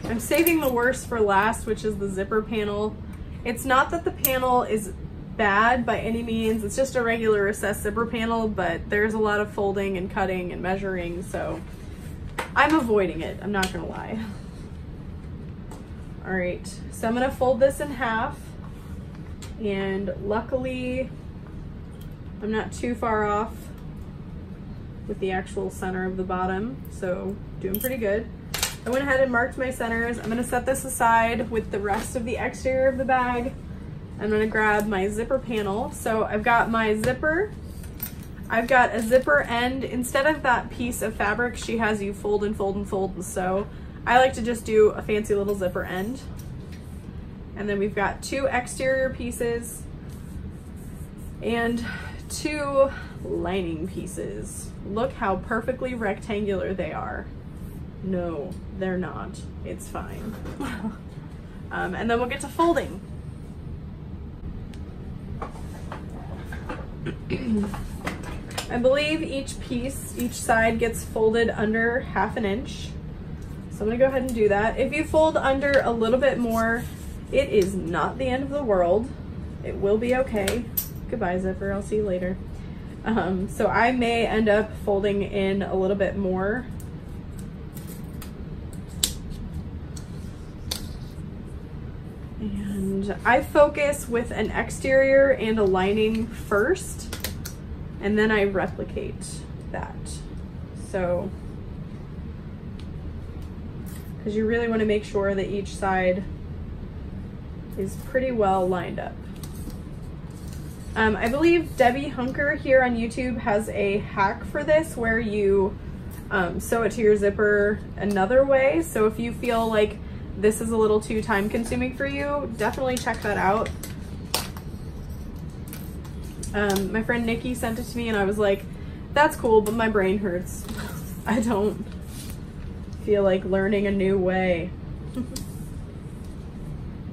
I'm saving the worst for last, which is the zipper panel. It's not that the panel is bad by any means, it's just a regular recessed zipper panel, but there's a lot of folding and cutting and measuring, so I'm avoiding it, I'm not gonna lie. All right, so I'm gonna fold this in half, and luckily I'm not too far off with the actual center of the bottom, so doing pretty good. I went ahead and marked my centers. I'm gonna set this aside with the rest of the exterior of the bag. I'm gonna grab my zipper panel. So I've got my zipper. I've got a zipper end. Instead of that piece of fabric, she has you fold and fold and fold and sew. I like to just do a fancy little zipper end. And then we've got two exterior pieces and two lining pieces. Look how perfectly rectangular they are. No, they're not. It's fine. And then we'll get to folding. I believe each piece, each side gets folded under half an inch. So I'm gonna go ahead and do that. If you fold under a little bit more, it is not the end of the world. It will be okay. Goodbye, zipper, I'll see you later. So I may end up folding in a little bit more. And I focus with an exterior and a lining first, and then I replicate that. So, because you really want to make sure that each side is pretty well lined up. I believe Debbie Hunker here on YouTube has a hack for this where you sew it to your zipper another way. So if you feel like this is a little too time consuming for you, definitely check that out. My friend Nikki sent it to me and I was like, that's cool, but my brain hurts. I don't feel like learning a new way.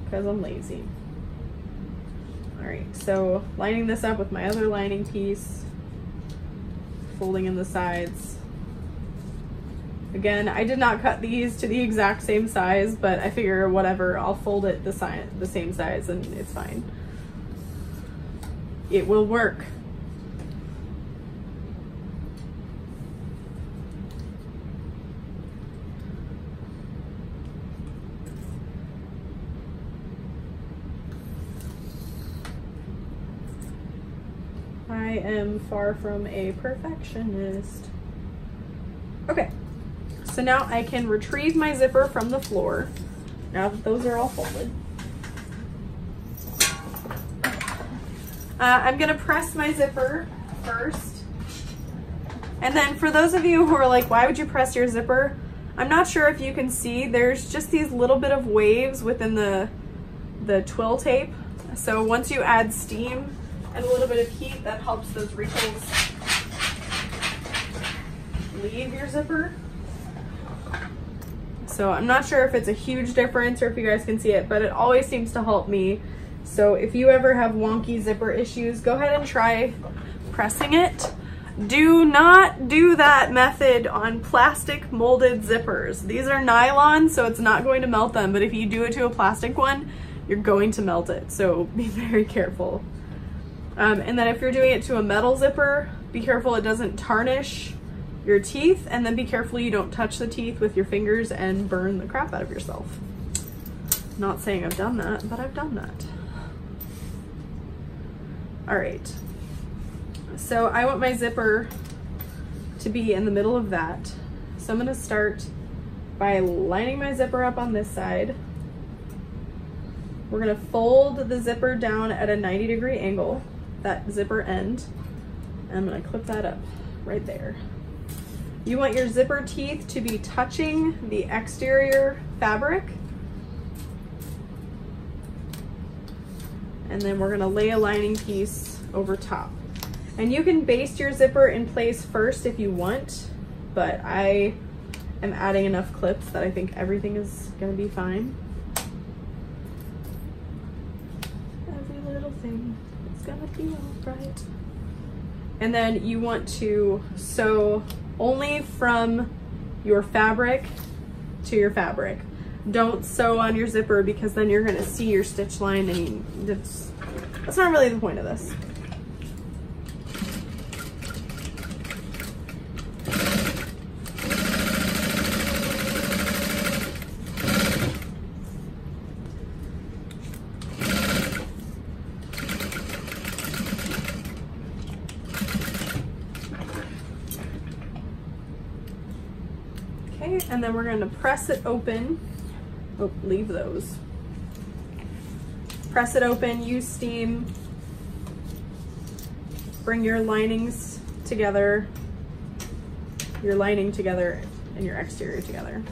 Because I'm lazy. Alright, so lining this up with my other lining piece, folding in the sides. Again, I did not cut these to the exact same size, but I figure whatever, I'll fold it the same size and it's fine. It will work. I am far from a perfectionist. Okay, so now I can retrieve my zipper from the floor, now that those are all folded. I'm gonna press my zipper first. And then for those of you who are like, why would you press your zipper? I'm not sure if you can see, there's just these little bit of waves within the twill tape. So once you add steam and a little bit of heat, that helps those wrinkles leave your zipper. So I'm not sure if it's a huge difference or if you guys can see it, but it always seems to help me. So if you ever have wonky zipper issues, go ahead and try pressing it. Do not do that method on plastic molded zippers. These are nylon, so it's not going to melt them, but if you do it to a plastic one, you're going to melt it, so be very careful. And then if you're doing it to a metal zipper, be careful it doesn't tarnish your teeth, and then be careful you don't touch the teeth with your fingers and burn the crap out of yourself. Not saying I've done that, but I've done that. All right, so I want my zipper to be in the middle of that. So I'm gonna start by lining my zipper up on this side. We're gonna fold the zipper down at a 90-degree angle, that zipper end, and I'm gonna clip that up right there. You want your zipper teeth to be touching the exterior fabric. And then we're gonna lay a lining piece over top. And you can baste your zipper in place first if you want, but I am adding enough clips that I think everything is gonna be fine. Every little thing is gonna be all right. And then you want to sew only from your fabric to your fabric. Don't sew on your zipper because then you're gonna see your stitch line, and that's not really the point of this. Okay, and then we're gonna press it open. Oh, leave those. Press it open, use steam. Bring your linings together, your lining together, and your exterior together.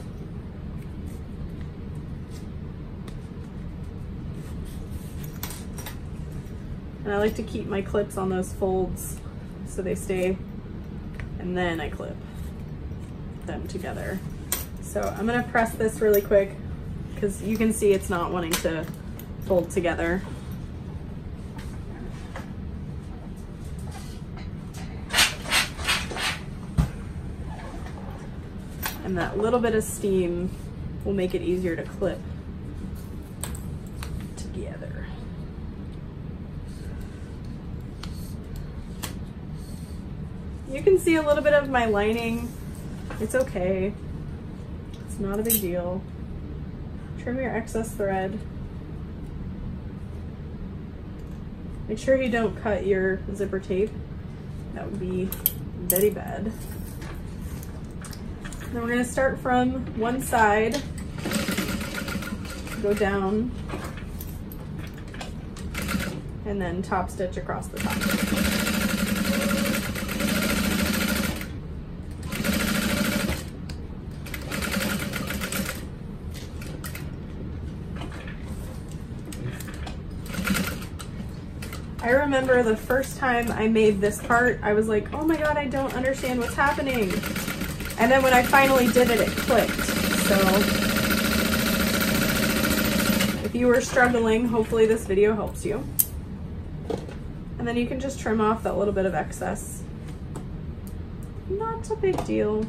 And I like to keep my clips on those folds so they stay, and then I clip them together. So I'm gonna press this really quick because you can see it's not wanting to fold together. And that little bit of steam will make it easier to clip together. You can see a little bit of my lining. It's okay. It's not a big deal. Trim your excess thread. Make sure you don't cut your zipper tape. That would be very bad. Then we're gonna start from one side, go down, and then top stitch across the top. I remember the first time I made this part, I was like, oh my god, I don't understand what's happening. And then when I finally did it, it clicked. So if you were struggling, hopefully this video helps you. And then you can just trim off that little bit of excess. Not a big deal.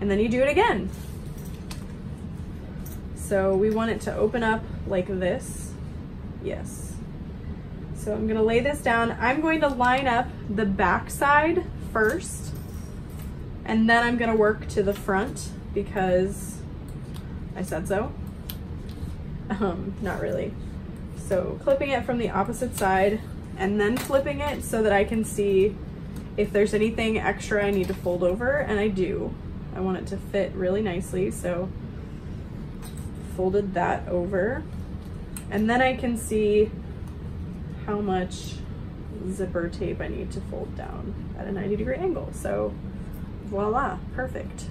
And then you do it again. So we want it to open up like this. Yes. So I'm gonna lay this down. I'm going to line up the back side first, and then I'm gonna work to the front because I said so. Not really. So clipping it from the opposite side and then flipping it so that I can see if there's anything extra I need to fold over, and I do. I want it to fit really nicely, so folded that over. And then I can see how much zipper tape I need to fold down at a 90-degree angle. So voila, perfect.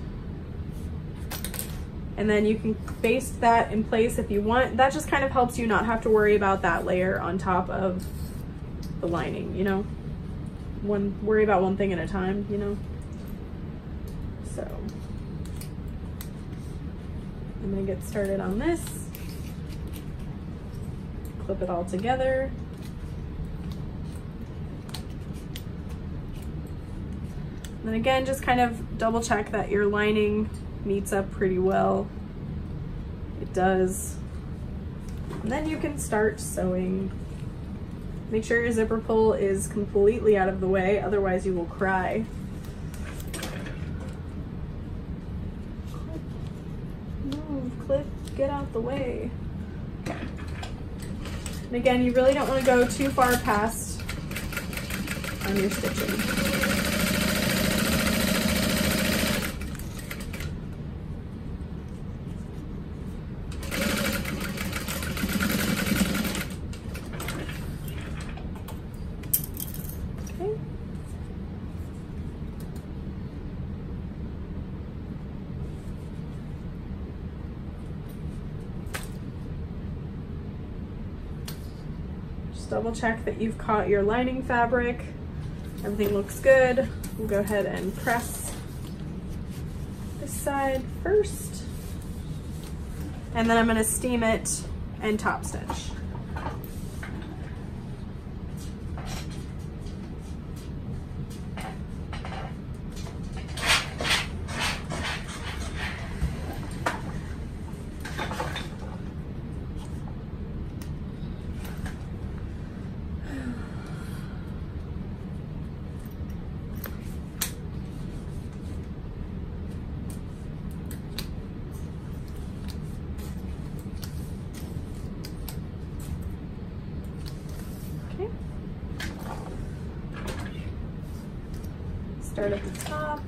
And then you can baste that in place if you want. That just kind of helps you not have to worry about that layer on top of the lining, you know? Worry about one thing at a time, you know? So I'm gonna get started on this. Clip it all together. And then again, just kind of double check that your lining meets up pretty well. It does. And then you can start sewing. Make sure your zipper pull is completely out of the way, otherwise you will cry. Move, clip, get out the way. Okay. And again, you really don't want to go too far past on your stitching. Double check that you've caught your lining fabric. Everything looks good. We'll go ahead and press this side first. And then I'm gonna steam it and top stitch. Start at the top.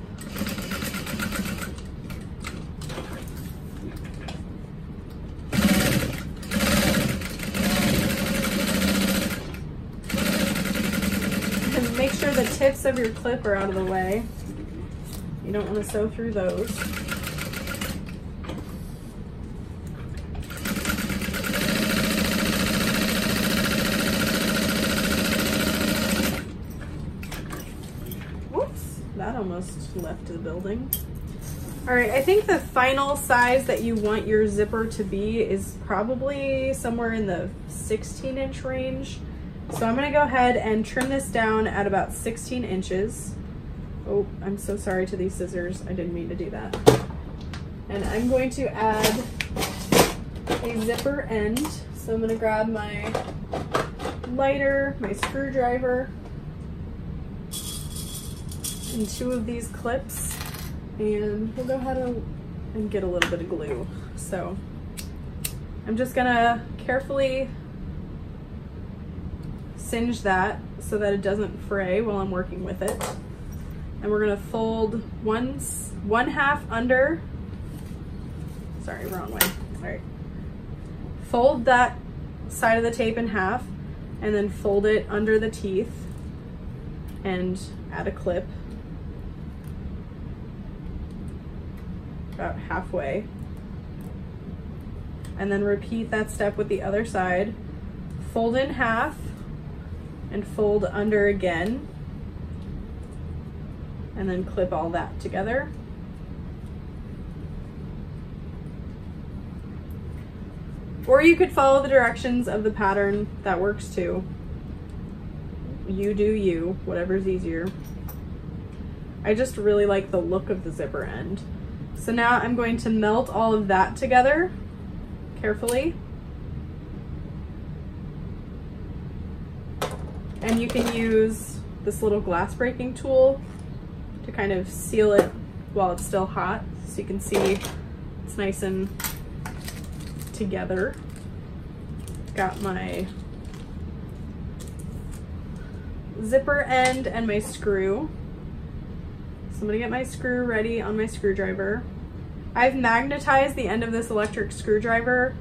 And make sure the tips of your clip are out of the way. You don't want to sew through those. Almost left the building. All right, I think the final size that you want your zipper to be is probably somewhere in the 16-inch range. So I'm gonna go ahead and trim this down at about 16 inches. Oh, I'm so sorry to these scissors. I didn't mean to do that. And I'm going to add a zipper end. So I'm gonna grab my lighter, my screwdriver, and 2 of these clips, and we'll go ahead and get a little bit of glue. So I'm just gonna carefully singe that so that it doesn't fray while I'm working with it. And we're gonna fold one half under, sorry, wrong way. All right. Fold that side of the tape in half and then fold it under the teeth and add a clip about halfway, and then repeat that step with the other side. Fold in half and fold under again, and then clip all that together. Or you could follow the directions of the pattern. That works too. You do you, whatever's easier. I just really like the look of the zipper end. So now I'm going to melt all of that together carefully. And you can use this little glass breaking tool to kind of seal it while it's still hot, so you can see it's nice and together. Got my zipper end and my screw. So I'm gonna get my screw ready on my screwdriver. I've magnetized the end of this electric screwdriver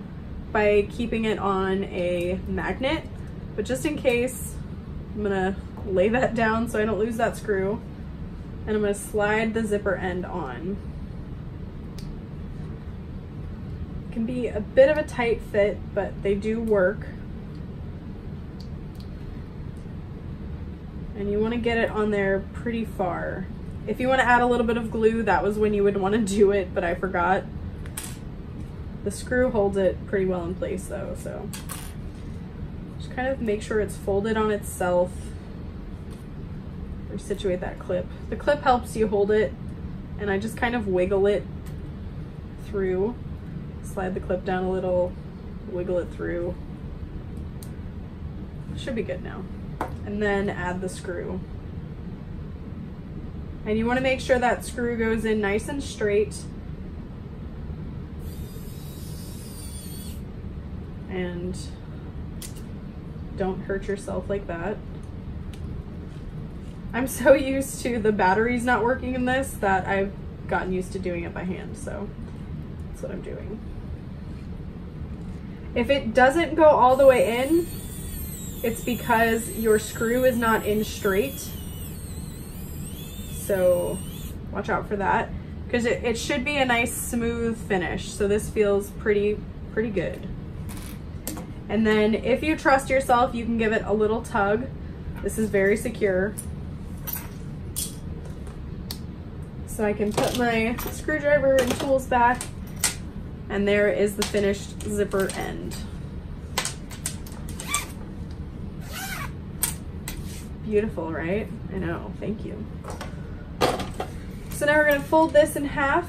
by keeping it on a magnet, but just in case, I'm gonna lay that down so I don't lose that screw, and I'm gonna slide the zipper end on. It can be a bit of a tight fit, but they do work. And you wanna get it on there pretty far. If you wanna add a little bit of glue, that was when you would wanna do it, but I forgot. The screw holds it pretty well in place though, so. Just kind of make sure it's folded on itself. Or situate that clip. The clip helps you hold it, and I just kind of wiggle it through. Slide the clip down a little, wiggle it through. Should be good now. And then add the screw. And you want to make sure that screw goes in nice and straight. And don't hurt yourself like that. I'm so used to the batteries not working in this that I've gotten used to doing it by hand, so that's what I'm doing. If it doesn't go all the way in, it's because your screw is not in straight. So watch out for that, because it should be a nice smooth finish. So this feels pretty good. And then if you trust yourself, you can give it a little tug. This is very secure. So I can put my screwdriver and tools back, and there is the finished zipper end. Beautiful, right? I know, thank you. So now we're gonna fold this in half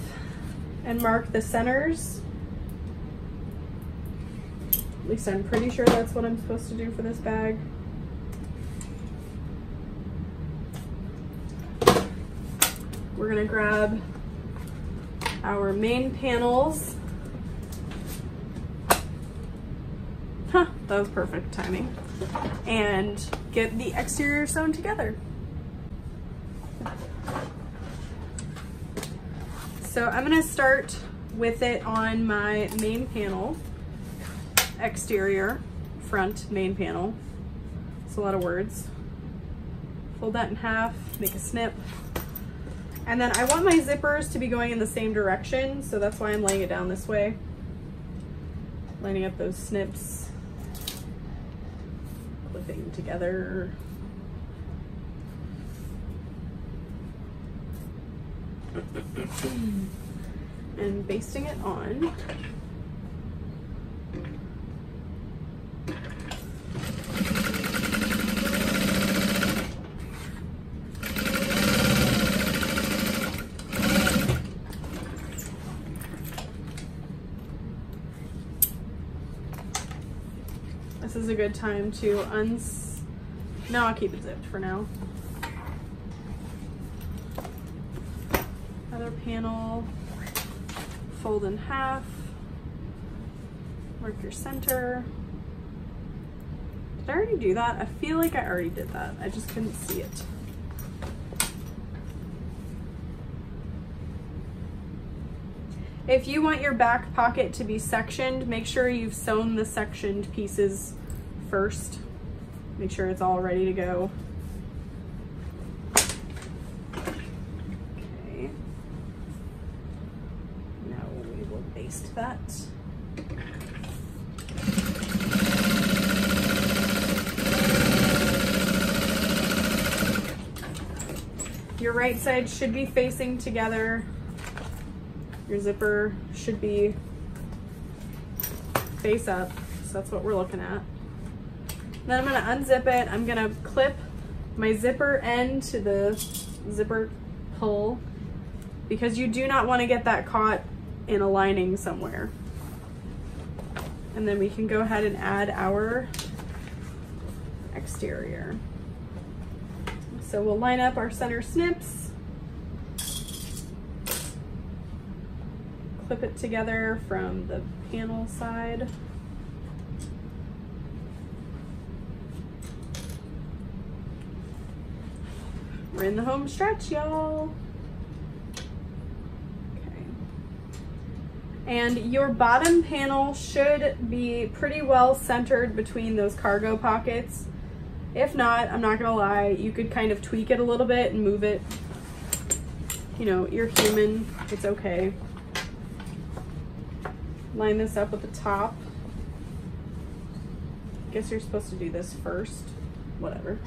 and mark the centers. At least I'm pretty sure that's what I'm supposed to do for this bag. We're gonna grab our main panels. Huh, that was perfect timing. And get the exterior sewn together. So I'm gonna start with it on my main panel, exterior, front main panel. It's a lot of words. Fold that in half, make a snip. And then I want my zippers to be going in the same direction, so that's why I'm laying it down this way. Lining up those snips, clipping together. And basting it on. This is a good time to no, I'll keep it zipped for now. Other panel, fold in half, mark your center. Did I already do that? I feel like I already did that. I just couldn't see it. If you want your back pocket to be sectioned, make sure you've sewn the sectioned pieces first. Make sure it's all ready to go. Okay. Now we will baste that. Your right side should be facing together. Your zipper should be face up, so that's what we're looking at. Then I'm gonna unzip it. I'm gonna clip my zipper end to the zipper pull because you do not want to get that caught in a lining somewhere. And then we can go ahead and add our exterior. So we'll line up our center snips, clip it together from the panel side. We're in the home stretch, y'all. Okay. And your bottom panel should be pretty well centered between those cargo pockets. If not, I'm not gonna lie, you could kind of tweak it a little bit and move it. You know, you're human, it's okay. Line this up with the top. Guess you're supposed to do this first. Whatever.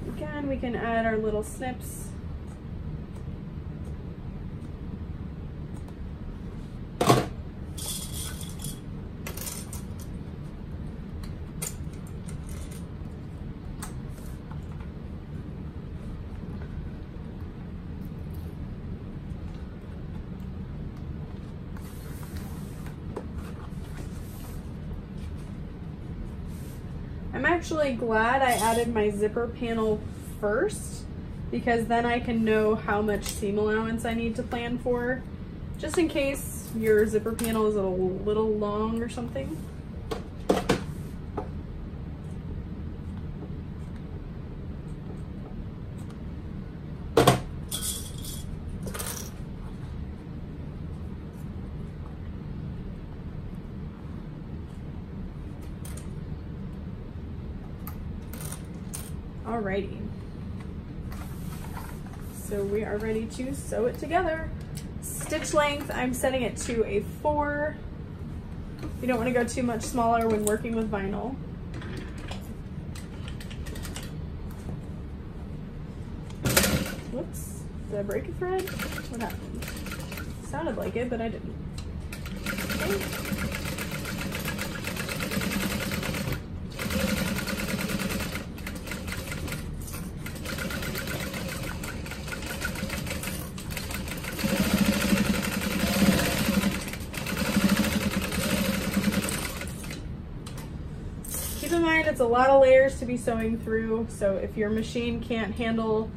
Again, we can add our little snips. I'm actually glad I added my zipper panel first because then I can know how much seam allowance I need to plan for, just in case your zipper panel is a little long or something. Alrighty, so we are ready to sew it together. Stitch length, I'm setting it to a 4. You don't want to go too much smaller when working with vinyl. Whoops, did I break a thread? What happened? Sounded like it, but I didn't. Okay. It's a lot of layers to be sewing through, so if your machine can't handle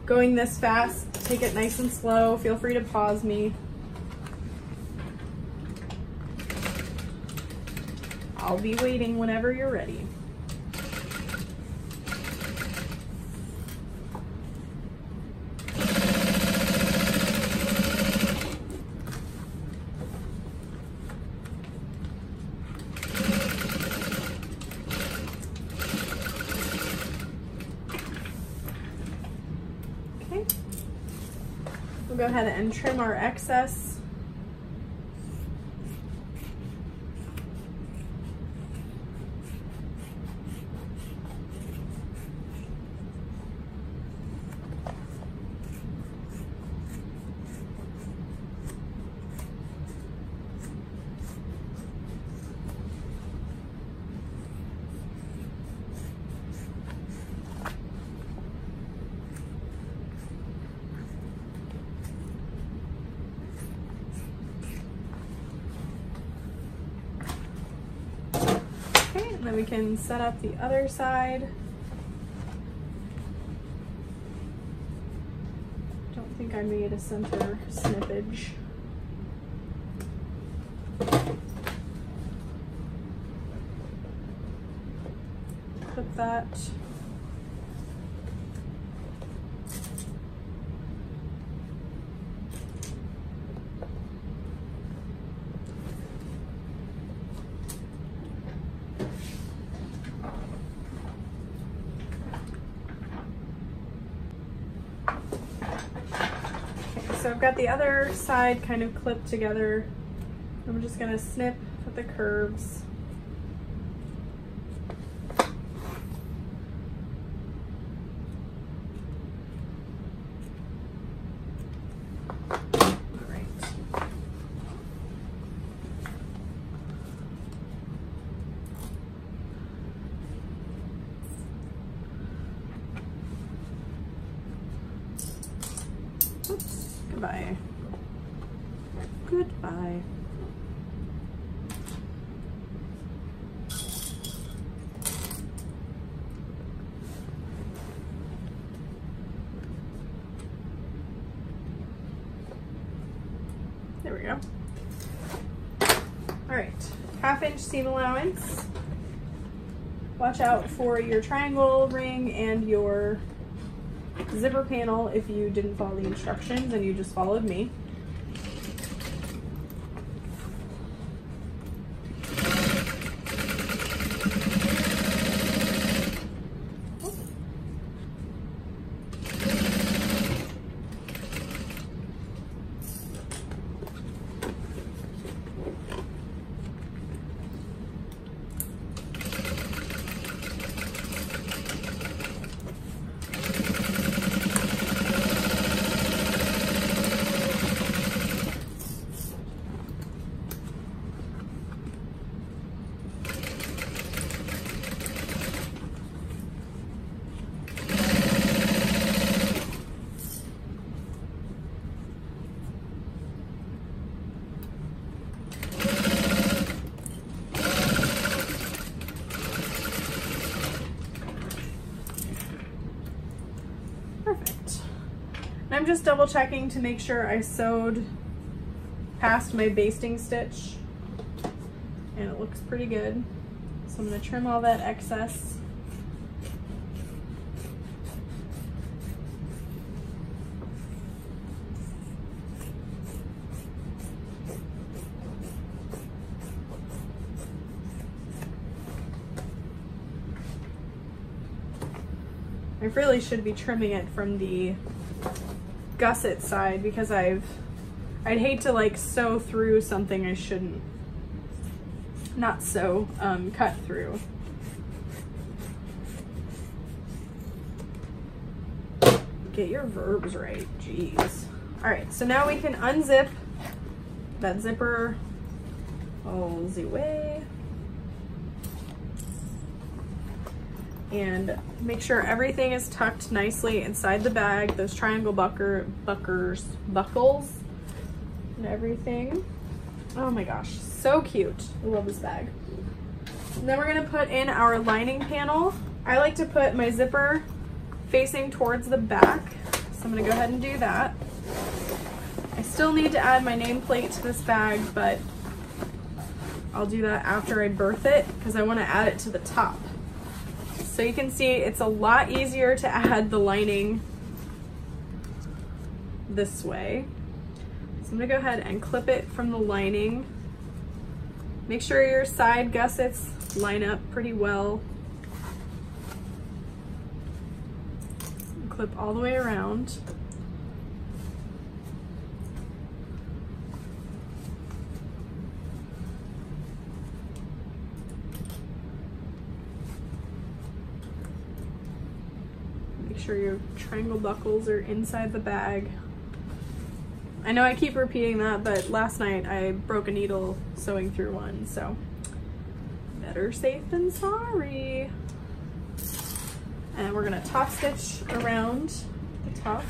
going this fast, take it nice and slow. Feel free to pause me. I'll be waiting whenever you're ready. We'll go ahead and trim our excess. Then we can set up the other side. Don't think I made a center snippage. Clip that. So I've got the other side kind of clipped together. I'm just gonna snip at the curves. Goodbye. Goodbye. There we go. All right, 1/2 inch seam allowance. Watch out for your triangle ring and your zipper panel if you didn't follow the instructions and you just followed me. I'm just double checking to make sure I sewed past my basting stitch, and it looks pretty good. So I'm going to trim all that excess. I really should be trimming it from the gusset side because I'd hate to like sew through something I shouldn't, not sew, cut through. Get your verbs right, jeez. All right, so now we can unzip that zipper all the way and make sure everything is tucked nicely inside the bag, those triangle buckles and everything. Oh my gosh, so cute. I love this bag. And then we're gonna put in our lining panel. I like to put my zipper facing towards the back, so I'm gonna go ahead and do that. I still need to add my nameplate to this bag, but I'll do that after I birth it because I want to add it to the top. So you can see it's a lot easier to add the lining this way. So I'm gonna go ahead and clip it from the lining. Make sure your side gussets line up pretty well. Clip all the way around. Make sure your triangle buckles are inside the bag. I know I keep repeating that, but last night I broke a needle sewing through one, so better safe than sorry. And we're gonna top stitch around the top.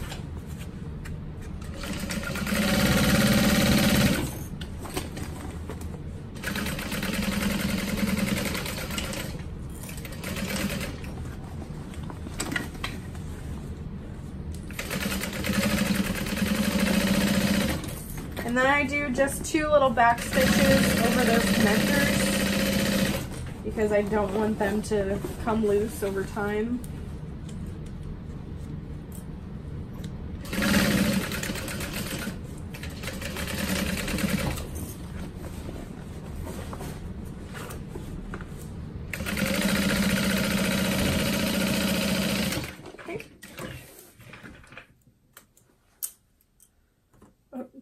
And then I do just 2 little back stitches over those connectors because I don't want them to come loose over time.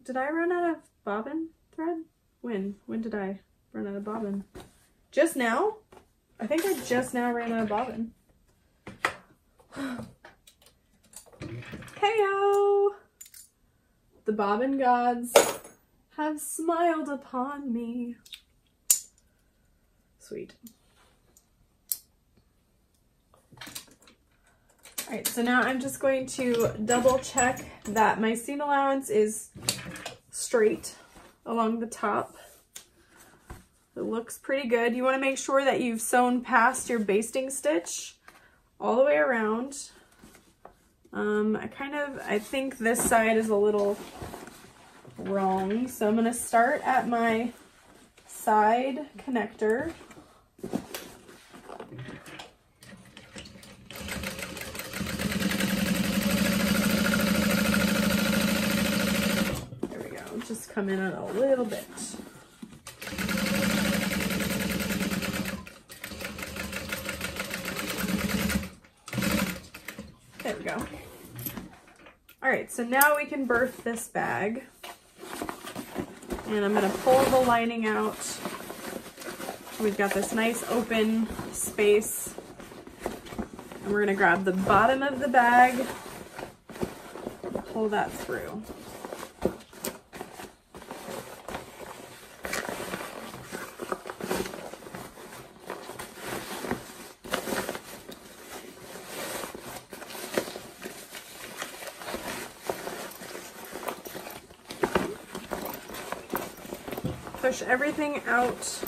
Did I run out of bobbin thread? When did I run out of bobbin? Just now? I think I just now ran out of bobbin. Heyo! The bobbin gods have smiled upon me. Sweet. All right, so now I'm just going to double check that my seam allowance is straight along the top. It looks pretty good. You want to make sure that you've sewn past your basting stitch all the way around. I think this side is a little wrong, so I'm going to start at my side connector. There we go. Just come in a little bit. There we go. All right, so now we can birth this bag. And I'm gonna pull the lining out. We've got this nice open space. And we're gonna grab the bottom of the bag, pull that through. Push everything out.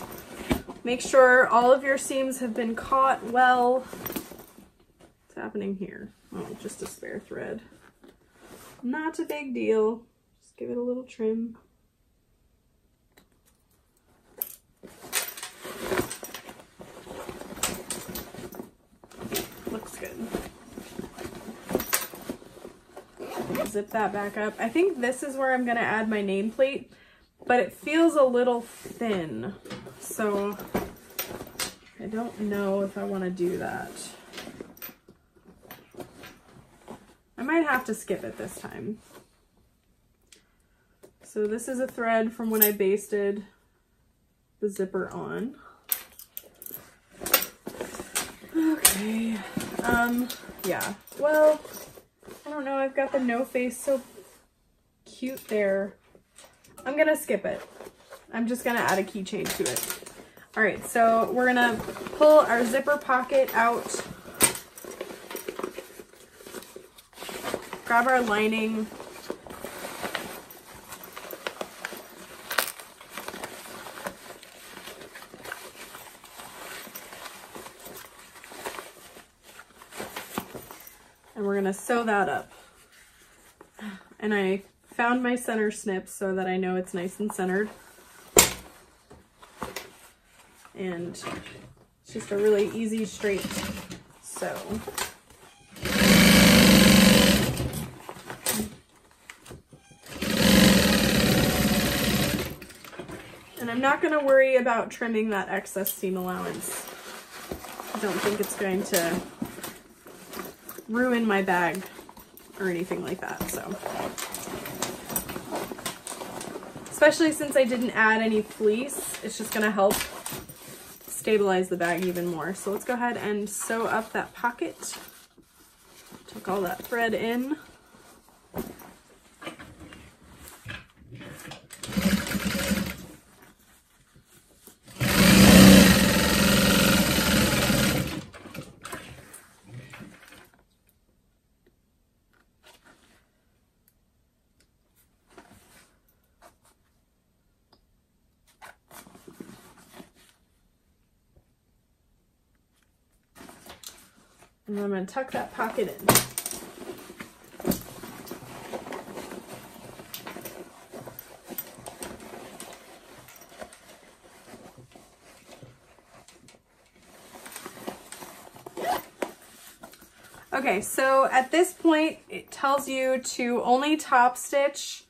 Make sure all of your seams have been caught well. What's happening here? Oh, just a spare thread. Not a big deal. Just give it a little trim. Looks good. Zip that back up. I think this is where I'm going to add my nameplate, but it feels a little thin, so I don't know if I want to do that. I might have to skip it this time. So this is a thread from when I basted the zipper on. Okay, yeah, well, I don't know, I've got the no face so cute there. I'm gonna skip it. I'm just gonna add a keychain to it. All right, so we're gonna pull our zipper pocket out, grab our lining, and we're gonna sew that up. And I found my center snip so that I know it's nice and centered. And it's just a really easy straight sew. And I'm not going to worry about trimming that excess seam allowance. I don't think it's going to ruin my bag or anything like that, so. Especially since I didn't add any fleece, it's just gonna help stabilize the bag even more. So let's go ahead and sew up that pocket. Tuck all that thread in. And then I'm going to tuck that pocket in. Okay, so at this point, it tells you to only top stitch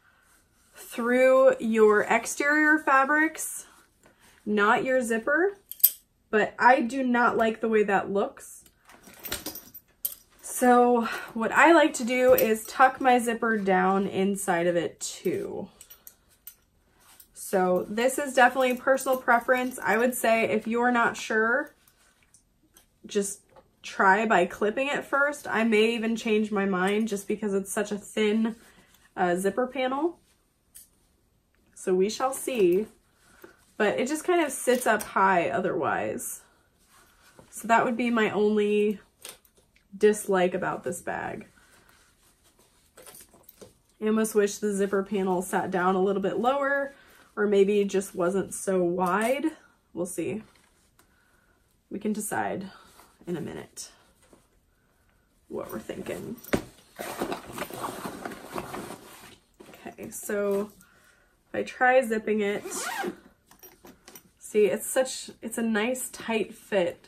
through your exterior fabrics, not your zipper, but I do not like the way that looks. So what I like to do is tuck my zipper down inside of it too. So this is definitely personal preference. I would say if you're not sure, just try by clipping it first. I may even change my mind just because it's such a thin zipper panel. So we shall see. But it just kind of sits up high otherwise. So that would be my only dislike about this bag. I almost wish the zipper panel sat down a little bit lower, or maybe just wasn't so wide. We'll see. We can decide in a minute what we're thinking. Okay, so if I try zipping it, see, it's a nice tight fit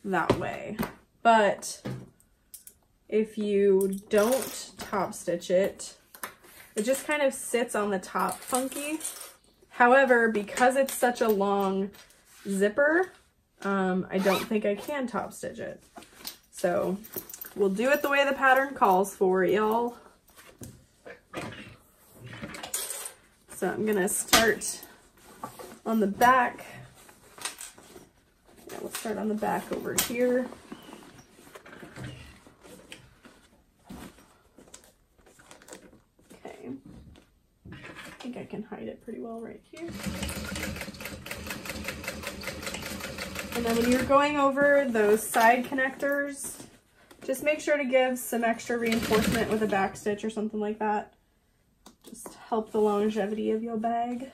that way. But if you don't top stitch it, it just kind of sits on the top funky. However, because it's such a long zipper, I don't think I can top stitch it. So we'll do it the way the pattern calls for, y'all. So I'm gonna start on the back. Yeah, we'll start on the back over here. Okay. I think I can hide it pretty well right here. And then when you're going over those side connectors, just make sure to give some extra reinforcement with a back stitch or something like that. Just help the longevity of your bag.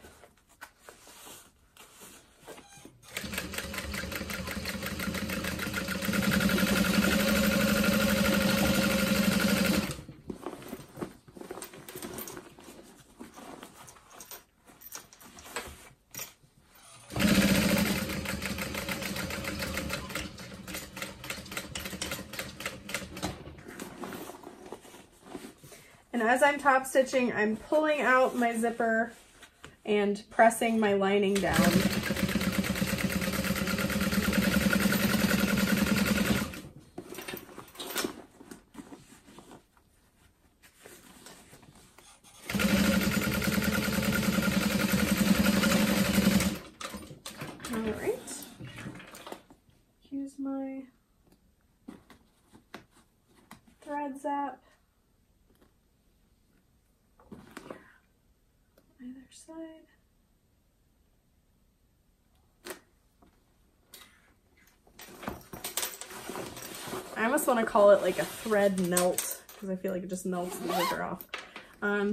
And as I'm top stitching, I'm pulling out my zipper and pressing my lining down. All right. Here's my thread zap. Either side. I almost want to call it like a thread melt because I feel like it just melts the zipper off.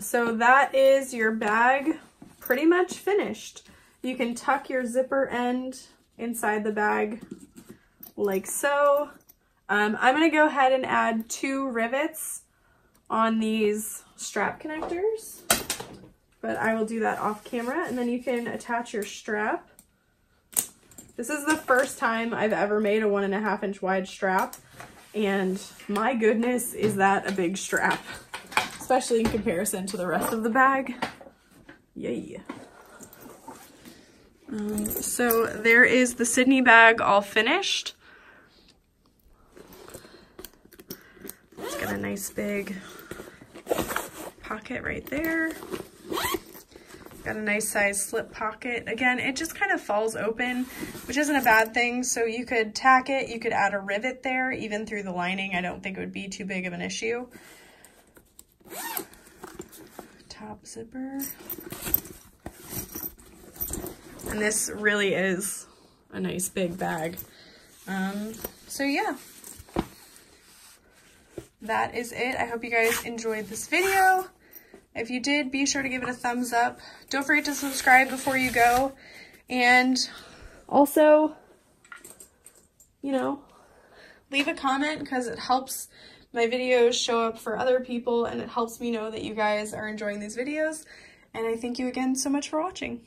So that is your bag pretty much finished. You can tuck your zipper end inside the bag like so. I'm going to go ahead and add 2 rivets on these strap connectors. But I will do that off camera, and then you can attach your strap. This is the first time I've ever made a 1.5 inch wide strap, and my goodness, is that a big strap, especially in comparison to the rest of the bag. Yay. So there is the Sydney bag all finished. It's got a nice big pocket right there. Got a nice size slip pocket. Again, it just kind of falls open, which isn't a bad thing. So you could tack it, you could add a rivet there, even through the lining. I don't think it would be too big of an issue. Top zipper. And this really is a nice big bag. So yeah. That is it. I hope you guys enjoyed this video. If you did, be sure to give it a thumbs up. Don't forget to subscribe before you go. And also, you know, leave a comment because it helps my videos show up for other people and it helps me know that you guys are enjoying these videos. And I thank you again so much for watching.